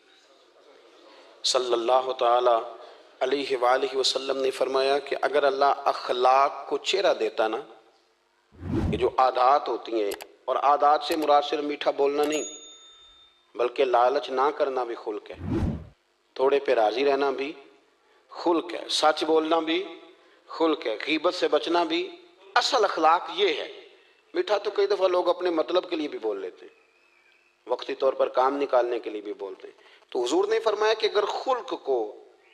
صلی اللہ تعالی علیہ وآلہ وسلم نے فرمایا کہ اگر اللہ اخلاق کو چہرہ دیتا نا، یہ جو عادات ہوتی ہیں، اور عادات سے مراد صرف میٹھا بولنا نہیں بلکہ لالچ نہ کرنا بھی خلق ہے، تھوڑے پہ راضی رہنا بھی خلق ہے، سچ بولنا بھی خلق ہے، غیبت سے بچنا بھی اصل اخلاق یہ ہے۔ میٹھا تو کئی دفعہ لوگ اپنے مطلب کے لیے بھی بول لیتے ہیں، وقتی طور پر کام نکالنے کے لیے بھی بولتے ہیں۔ تو حضور نے فرمایا کہ اگر خلق کو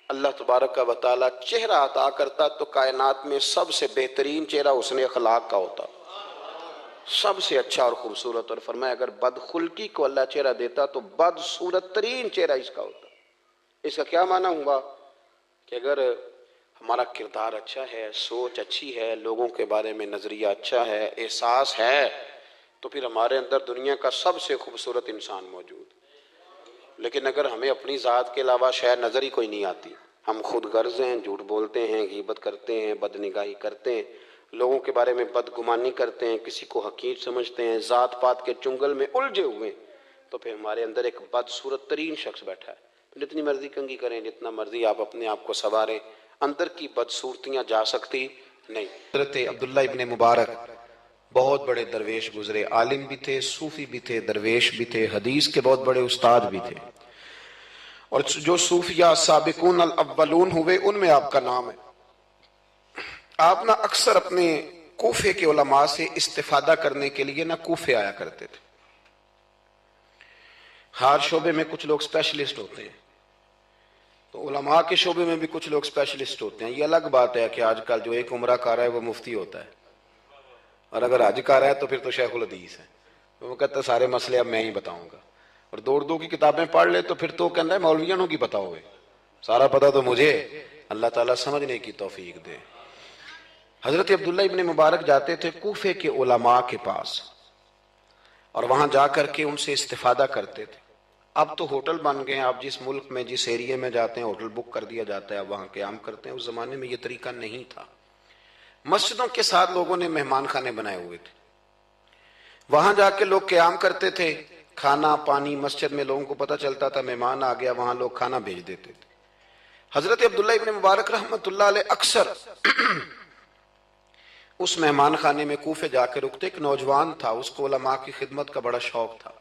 اللہ تبارک و تعالیٰ چہرہ عطا کرتا تو کائنات میں سب سے بہترین چہرہ حسن اخلاق کا ہوتا، سب سے اچھا اور خوبصورت۔ اور فرمایا اگر بدخلقی کو اللہ چہرہ دیتا تو بدصورت ترین چہرہ اس کا ہوتا۔ اس کا کیا معنی ہوا کہ اگر ہمارا کردار اچھا ہے، سوچ اچھی ہے، لوگوں کے بارے میں نظریہ اچھا ہے، احساس ہے، تو پھر ہمارے اندر دنیا کا سب سے خوبصورت انسان موجود۔ لیکن اگر ہمیں اپنی ذات کے علاوہ شے نظر ہی کوئی نہیں آتی، ہم خود غرض ہیں، جھوٹ بولتے ہیں، غیبت کرتے ہیں، بدنگاہی کرتے ہیں، لوگوں کے بارے میں بدگمانی کرتے ہیں، کسی کو حقیر سمجھتے ہیں، ذات پات کے چنگل میں الجھے ہوئے ہیں، تو پھر ہمارے اندر ایک بدصورت ترین شخص بیٹھا ہے۔ جتنی مرضی کنگھی کریں، جتنا مرضی آپ اپنے آپ کو سنواریں، اندر کی بدصورتیاں جا سکتی نہیں۔ حضرت عبداللہ ابن مبارک بہت بڑے درویش گزرے، عالم بھی تھے، صوفی بھی تھے، درویش بھی تھے، حدیث کے بہت بڑے استاد بھی تھے، اور جو صوفیاء سابقون الاولون ہوئے ان میں آپ کا نام ہے۔ آپ نہ اکثر اپنے کوفے کے علماء سے استفادہ کرنے کے لیے نہ کوفے آیا کرتے تھے۔ ہر شعبے میں کچھ لوگ اسپیشلسٹ ہوتے ہیں، تو علماء کے شعبے میں بھی کچھ لوگ اسپیشلسٹ ہوتے ہیں۔ یہ الگ بات ہے کہ آج کل جو ایک عمرہ کر رہا ہے وہ مفتی ہوتا ہے، اور اگر حج کر رہا ہے تو پھر تو شیخ الحدیث ہے، وہ کہتا ہے سارے مسئلے اب میں ہی بتاؤں گا، اور دو اردو کی کتابیں پڑھ لے تو پھر تو کہتا ہے مولویوں کی پتہ ہوئے، سارا پتہ تو مجھے۔ اللہ تعالیٰ سمجھنے کی توفیق دے۔ حضرت عبداللہ ابن مبارک جاتے تھے کوفے کے علماء کے پاس، اور وہاں جا کر کے ان سے استفادہ کرتے تھے۔ اب تو ہوٹل بن گئے ہیں، آپ جس ملک میں جس ایریے میں جاتے ہیں ہوٹل بک کر دیا جاتا ہے، اب وہاں قیام کرتے ہیں۔ اس زمانے میں یہ طریقہ نہیں تھا، مسجدوں کے ساتھ لوگوں نے مہمان خانے بنائے ہوئے تھے، وہاں جا کے لوگ قیام کرتے تھے، کھانا پانی مسجد میں لوگوں کو پتہ چلتا تھا مہمان آ گیا، وہاں لوگ کھانا بھیج دیتے تھے۔ حضرت عبداللہ ابن مبارک رحمۃ اللہ علیہ اکثر اس مہمان خانے میں کوفے جا کے رکتے۔ ایک نوجوان تھا، اس کو علماء کی خدمت کا بڑا شوق تھا۔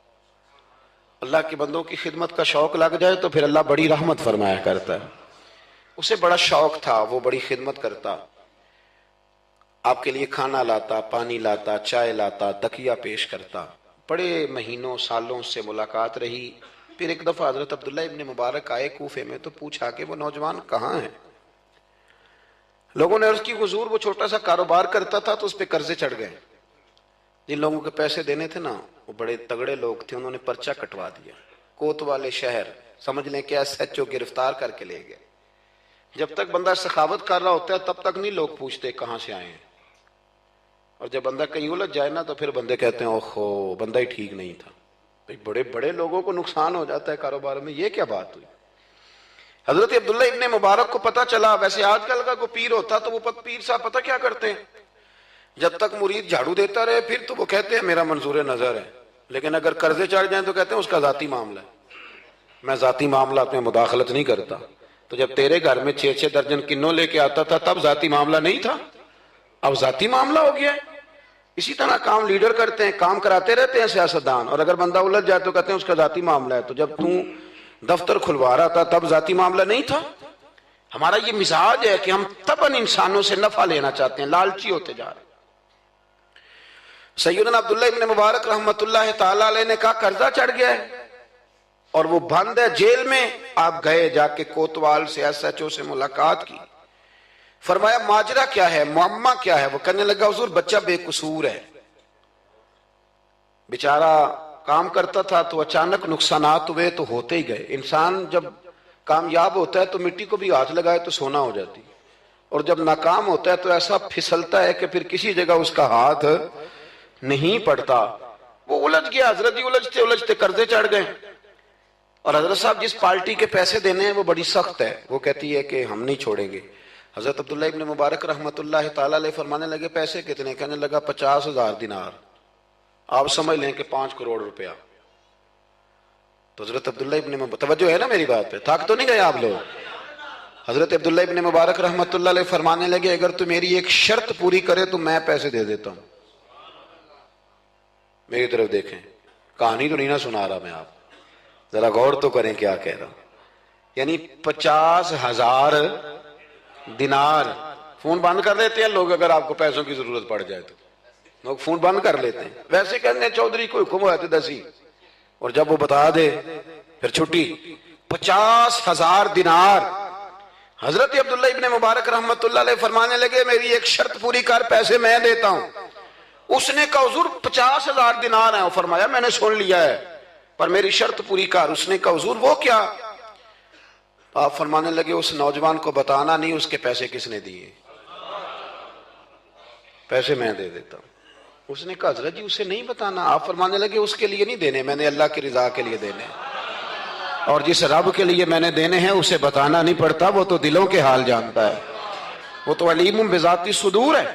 اللہ کے بندوں کی خدمت کا شوق لگ جائے تو پھر اللہ بڑی رحمت فرمایا کرتا ہے۔ اسے بڑا شوق تھا، وہ بڑی خدمت کرتا، آپ کے لیے کھانا لاتا، پانی لاتا، چائے لاتا، تکیہ پیش کرتا۔ بڑے مہینوں سالوں سے ملاقات رہی۔ پھر ایک دفعہ حضرت عبداللہ ابن مبارک آئے کوفے میں تو پوچھا کہ وہ نوجوان کہاں ہے؟ لوگوں نے عرض کی حضور وہ چھوٹا سا کاروبار کرتا تھا تو اس پہ قرضے چڑھ گئے، جن لوگوں کے پیسے دینے تھے نا وہ بڑے تگڑے لوگ تھے، انہوں نے پرچہ کٹوا دیا، کوتوالے شہر سمجھ لیں کہ ایس ایچ او گرفتار کر کے لے گئے۔ جب تک بندہ سخاوت کر رہا ہوتا ہے تب تک نہیں لوگ پوچھتے کہاں سے آئے ہیں، اور جب بندہ کہیں الجھ جائے نا تو پھر بندے کہتے ہیں اوہو بندہ ہی ٹھیک نہیں تھا۔ بڑے بڑے لوگوں کو نقصان ہو جاتا ہے کاروبار میں، یہ کیا بات ہوئی؟ حضرت عبداللہ ابن مبارک کو پتا چلا، ویسے آج کل کا کوئی پیر ہوتا تو وہ پیر صاحب پتہ کیا کرتے ہیں، جب تک مرید جھاڑو دیتا رہے پھر تو وہ کہتے ہیں میرا منظور نظر ہے، لیکن اگر قرضے چڑھ جائیں تو کہتے ہیں اس کا ذاتی معاملہ ہے، میں ذاتی معاملات میں مداخلت نہیں کرتا۔ تو جب تیرے گھر میں 6 درجن کنوں لے کے آتا تھا تب ذاتی معاملہ نہیں تھا، اب ذاتی معاملہ ہو گیا ہے۔ اسی طرح کام لیڈر کرتے ہیں، کام کراتے رہتے ہیں سیاستدان، اور اگر بندہ الجھ جائے تو کہتے ہیں اس کا ذاتی معاملہ ہے۔ تو جب دفتر کھلوا رہا تھا تب ذاتی معاملہ نہیں تھا۔ ہمارا یہ مزاج ہے کہ ہم طبعاً انسانوں سے نفع لینا چاہتے ہیں، لالچی ہوتے جا رہے ہیں۔ سیدنا عبداللہ ابن مبارک رحمت اللہ تعالیٰ علیہ نے کہا قرضہ چڑھ گیا ہے اور وہ بند ہے جیل میں۔ آپ گئے، جا کے کوتوال سے ایس ایچ او سے ملاقات کی، فرمایا ماجرا کیا ہے، معمہ کیا ہے؟ وہ کہنے لگا حضور بچہ بے قصور ہے، بیچارہ کام کرتا تھا تو اچانک نقصانات ہوئے تو ہوتے ہی گئے۔ انسان جب کامیاب ہوتا ہے تو مٹی کو بھی ہاتھ لگائے تو سونا ہو جاتی، اور جب ناکام ہوتا ہے تو ایسا پھسلتا ہے کہ پھر کسی جگہ اس کا ہاتھ نہیں پڑتا۔ وہ الجھ گیا، حضرت جی الجھتے الجھتے قرضے چڑھ گئے، اور حضرت صاحب جس پارٹی کے پیسے دینے ہیں وہ بڑی سخت ہے، وہ کہتی ہے کہ ہم نہیں چھوڑیں گے۔ حضرت عبداللہ ابن مبارک رحمت اللہ تعالیٰ علیہ فرمانے لگے پیسے کتنے؟ کہنے لگا 50,000 دینار، آپ سمجھ لیں کہ 5 کروڑ روپیہ۔ تو حضرت عبداللہ ابن مبارک، توجہ ہے نا میری بات پہ، تھک تو نہیں گئے آپ لوگ؟ حضرت عبداللہ ابن مبارک رحمت اللہ علیہ فرمانے لگے اگر تو میری ایک شرط پوری کرے تو میں پیسے دے دیتا ہوں۔ میری طرف دیکھیں، کہانی تو نہیں نہ سنا رہا میں، آپ ذرا غور تو کریں کیا کہہ رہا ہوں۔ یعنی 50,000 دینار۔ فون بند کر لیتے ہیں لوگ اگر آپ کو پیسوں کی ضرورت پڑ جائے تو، لوگ فون بند کر لیتے ہیں۔ ویسے کہتے ہیں چودھری کو حکم ہوا تھا 10، اور جب وہ بتا دے پھر چھٹی۔ 50,000 دینار۔ حضرت عبداللہ ابن مبارک رحمت اللہ علیہ فرمانے لگے میری ایک شرط پوری کر، پیسے میں دیتا ہوں۔ اس نے کہا حضور 50,000 دینار ہیں، فرمایا میں نے سن لیا ہے پر میری شرط پوری کر۔ اس نے کہا حضور وہ کیا؟ آپ فرمانے لگے اس نوجوان کو بتانا نہیں اس کے پیسے کس نے دیے، پیسے میں دے دیتا ہوں۔ اس نے کہا حضرت جی اسے نہیں بتانا۔ آپ فرمانے لگے اس کے لیے نہیں دینے، میں نے اللہ کی رضا کے لیے دینے، اور جس رب کے لیے میں نے دینے ہیں اسے بتانا نہیں پڑتا، وہ تو دلوں کے حال جانتا ہے، وہ تو علیم بذات الصدور ہے،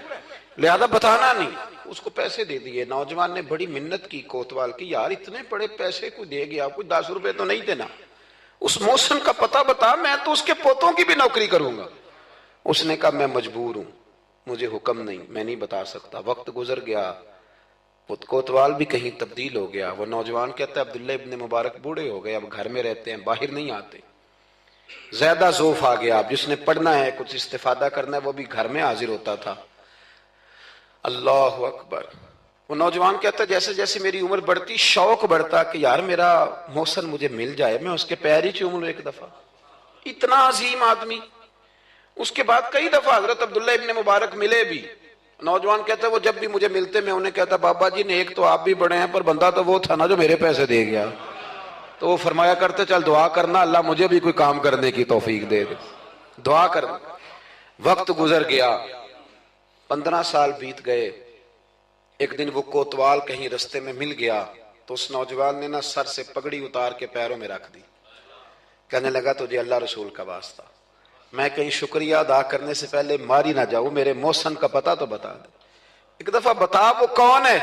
لہذا بتانا نہیں۔ اس کو پیسے دے دیے۔ نوجوان نے بڑی منت کی کوتوال کی، یار اتنے بڑے پیسے کوئی دے گیا، کوئی 10 روپے تو نہیں دینا۔ اس محسن کا پتہ بتا، میں تو اس کے پوتوں کی بھی نوکری کروں گا۔ اس نے کہا میں مجبور ہوں، مجھے حکم نہیں، میں نہیں بتا سکتا۔ وقت گزر گیا، وہ کوتوال بھی کہیں تبدیل ہو گیا۔ وہ نوجوان کہتا ہے عبداللہ ابن مبارک بوڑھے ہو گئے، اب گھر میں رہتے ہیں، باہر نہیں آتے، زیادہ ذوف آ گیا، اب جس نے پڑھنا ہے کچھ استفادہ کرنا ہے وہ بھی گھر میں حاضر ہوتا تھا۔ اللہ اکبر۔ وہ نوجوان کہتا ہے جیسے جیسے میری عمر بڑھتی شوق بڑھتا کہ یار میرا محسن مجھے مل جائے، میں اس کے پیر ہی چوم لوں ایک دفعہ۔ اتنا عظیم آدمی۔ اس کے بعد کئی دفعہ حضرت عبداللہ ابن مبارک ملے بھی۔ نوجوان کہتا ہے وہ جب بھی مجھے ملتے میں انہیں کہتا بابا جی نیک تو آپ بھی بڑے ہیں پر بندہ تو وہ تھا نا جو میرے پیسے دے گیا۔ تو وہ فرمایا کرتے چل دعا کرنا اللہ مجھے بھی کوئی کام کرنے کی توفیق دے دے، دعا کر۔ وقت گزر گیا، 15 سال بیت گئے۔ ایک دن وہ کوتوال کہیں رستے میں مل گیا تو اس نوجوان نے نا سر سے پگڑی اتار کے پیروں میں رکھ دی، کہنے لگا تجھے اللہ رسول کا واسطہ، میں کہیں شکریہ ادا کرنے سے پہلے ماری نہ جاؤں، میرے محسن کا پتہ تو بتا دے، ایک دفعہ بتا وہ کون ہے۔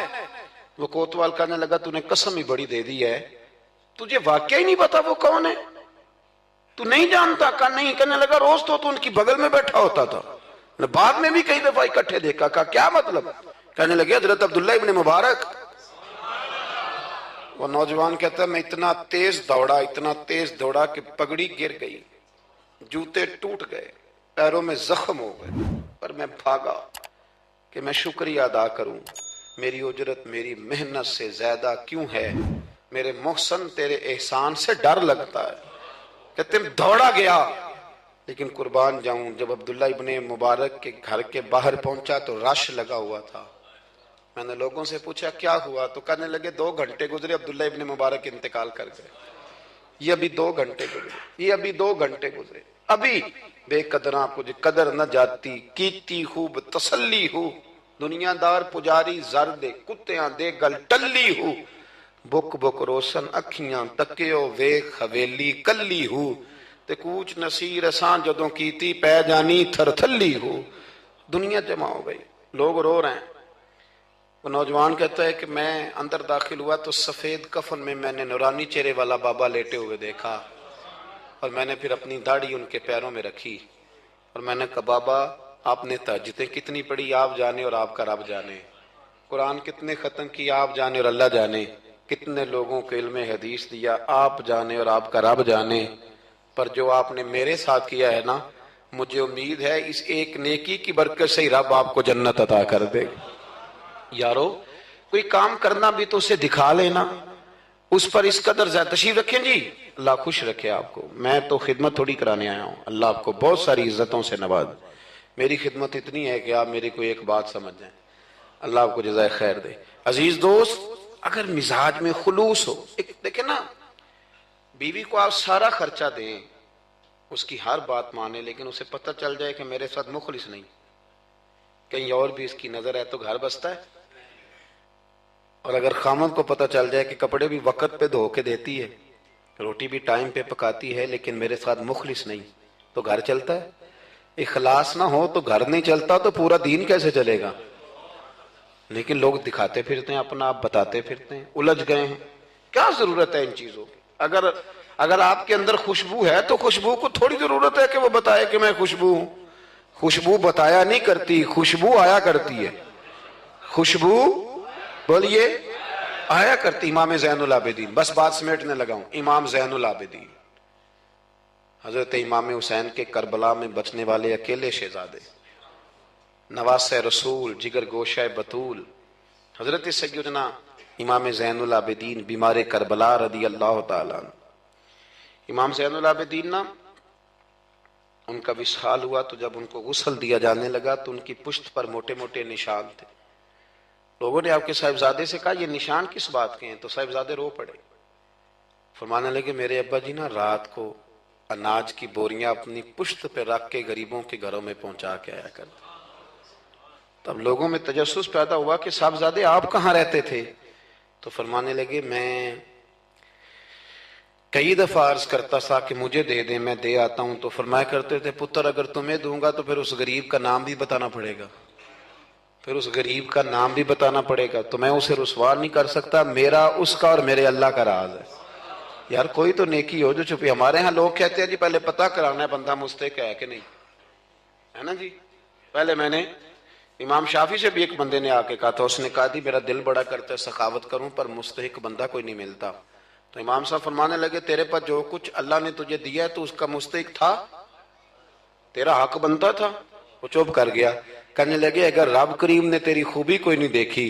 وہ کوتوال کہنے لگا تو نے قسم ہی بڑی دے دی ہے، تجھے واقعی نہیں پتا وہ کون ہے، تو نہیں جانتا؟ کہا نہیں۔ کہنے لگا روز تو ان کی بغل میں بیٹھا ہوتا تھا، بعد میں بھی کئی دفعہ اکٹھے دیکھا۔ کہا کیا مطلب؟ کہنے لگے حضرت عبداللہ ابن مبارک۔ وہ نوجوان کہتا ہے میں اتنا تیز دوڑا کہ پگڑی گر گئی، جوتے ٹوٹ گئے، پیروں میں زخم ہو گئے، پر میں بھاگا کہ میں شکریہ ادا کروں، میری اجرت میری محنت سے زیادہ کیوں ہے، میرے محسن تیرے احسان سے ڈر لگتا ہے۔ کہتے ہیں دوڑا گیا، لیکن قربان جاؤں جب عبداللہ ابن مبارک کے گھر کے باہر پہنچا تو رش لگا ہوا تھا۔ میں نے لوگوں سے پوچھا کیا ہوا، تو کہنے لگے 2 گھنٹے گزرے عبداللہ ابن مبارک انتقال کر گئے، یہ ابھی 2 گھنٹے گزرے، یہ ابھی 2 گھنٹے گزرے، ابھی بے قدراں کچھ قدر نہ جاتی، کیتی خوب تسلی ہو، دنیا دار پجاری زر دے، کتیاں دے گل ٹلی ہو، بک بک روشن اکھیاں تکیو ویکھ حویلی کلی ہو، تے کوچ نصیر اساں جدوں کیتی پہ جانی تھر تھلی ہو۔ دنیا جمع ہو گئی، لوگ رو رہے ہیں۔ وہ نوجوان کہتا ہے کہ میں اندر داخل ہوا تو سفید کفن میں میں نے نورانی چہرے والا بابا لیٹے ہوئے دیکھا، اور میں نے پھر اپنی داڑھی ان کے پیروں میں رکھی اور میں نے کہا بابا آپ نے تہجدیں کتنی پڑھی آپ جانے اور آپ کا رب جانے، قرآن کتنے ختم کی آپ جانے اور اللہ جانے، کتنے لوگوں کو علم حدیث دیا آپ جانے اور آپ کا رب جانے، پر جو آپ نے میرے ساتھ کیا ہے نا، مجھے امید ہے اس ایک نیکی کی برکت سے ہی رب آپ کو جنت عطا کر دے۔ یارو کوئی کام کرنا بھی تو اسے دکھا لینا، اس پر اس قدر زیادہ تشریف رکھیں جی، اللہ خوش رکھے آپ کو۔ میں تو خدمت تھوڑی کرانے آیا ہوں، اللہ آپ کو بہت ساری عزتوں سے نواز، میری خدمت اتنی ہے کہ آپ میری کوئی ایک بات سمجھ جائیں، اللہ آپ کو جزائے خیر دے۔ عزیز دوست، اگر مزاج میں خلوص ہو، دیکھیں نا بیوی کو آپ سارا خرچہ دیں، اس کی ہر بات مانے، لیکن اسے پتہ چل جائے کہ میرے ساتھ مخلص نہیں، کہیں اور بھی اس کی نظر ہے تو گھر بستا ہے۔ اور اگر خامد کو پتہ چل جائے کہ کپڑے بھی وقت پہ دھو کے دیتی ہے، روٹی بھی ٹائم پہ پکاتی ہے، لیکن میرے ساتھ مخلص نہیں، تو گھر چلتا ہے؟ اخلاص نہ ہو تو گھر نہیں چلتا، تو پورا دین کیسے چلے گا؟ لیکن لوگ دکھاتے پھرتے ہیں اپنا، آپ بتاتے پھرتے ہیں، الجھ گئے ہیں۔ کیا ضرورت ہے ان چیزوں کی؟ اگر آپ کے اندر خوشبو ہے تو خوشبو کو تھوڑی ضرورت ہے کہ وہ بتائے کہ میں خوشبو ہوں۔ خوشبو بتایا نہیں کرتی، خوشبو آیا کرتی ہے، خوشبو بولیے آیا کرتی۔ امام زین العابدین، بس بات سمیٹنے لگا ہوں، امام زین العابدین حضرت امام حسین کے کربلا میں بچنے والے اکیلے شہزادے، نواسہ رسول، جگر گوشہ بطول، حضرت سیدنا امام زین العابدین بیمار کربلا رضی اللہ تعالیٰ عنہ۔ امام زین العابدین نا ان کا وصال ہوا تو جب ان کو غسل دیا جانے لگا تو ان کی پشت پر موٹے موٹے نشان تھے۔ لوگوں نے آپ کے صاحبزادے سے کہا یہ نشان کس بات کے ہیں؟ تو صاحبزادے رو پڑے، فرمانے لگے میرے ابا جی نا رات کو اناج کی بوریاں اپنی پشت پہ رکھ کے غریبوں کے گھروں میں پہنچا کے آیا کرتے۔ تب لوگوں میں تجسس پیدا ہوا کہ صاحبزادے آپ کہاں رہتے تھے؟ تو فرمانے لگے میں کئی دفعہ عرض کرتا تھا کہ مجھے دے دیں، میں دے آتا ہوں، تو فرمایا کرتے تھے پتر اگر تمہیں دوں گا تو پھر اس غریب کا نام بھی بتانا پڑے گا، پھر اس غریب کا نام بھی بتانا پڑے گا، تو میں اسے رسوا نہیں کر سکتا، میرا اس کا اور میرے اللہ کا راز ہے۔ یار کوئی تو نیکی ہو جو چھپی. ہمارے ہاں لوگ کہتے ہیں جی پہلے پتہ کرانا ہے بندہ مستحق ہے کہ نہیں, ہے نا جی. پہلے میں نے امام شافی سے بھی ایک بندے نے آ کے کہا تھا, اس نے کہا تھی میرا دل بڑا کرتا ہے سخاوت کروں پر مستحق بندہ کوئی نہیں ملتا. تو امام صاحب فرمانے لگے تیرے پاس جو کچھ اللہ نے تجھے دیا ہے تو اس کا مستحق تھا, تیرا حق بنتا تھا. وہ چپ کر گیا. کہنے لگے اگر رب کریم نے تیری خوبی کوئی نہیں دیکھی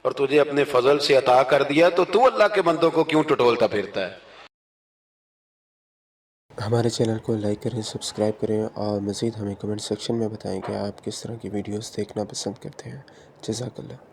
اور تجھے اپنے فضل سے عطا کر دیا تو اللہ کے بندوں کو کیوں ٹٹولتا پھرتا ہے. ہمارے چینل کو لائک کریں, سبسکرائب کریں اور مزید ہمیں کمنٹ سیکشن میں بتائیں کہ آپ کس طرح کی ویڈیوز دیکھنا پسند کرتے ہیں. جزاک اللہ.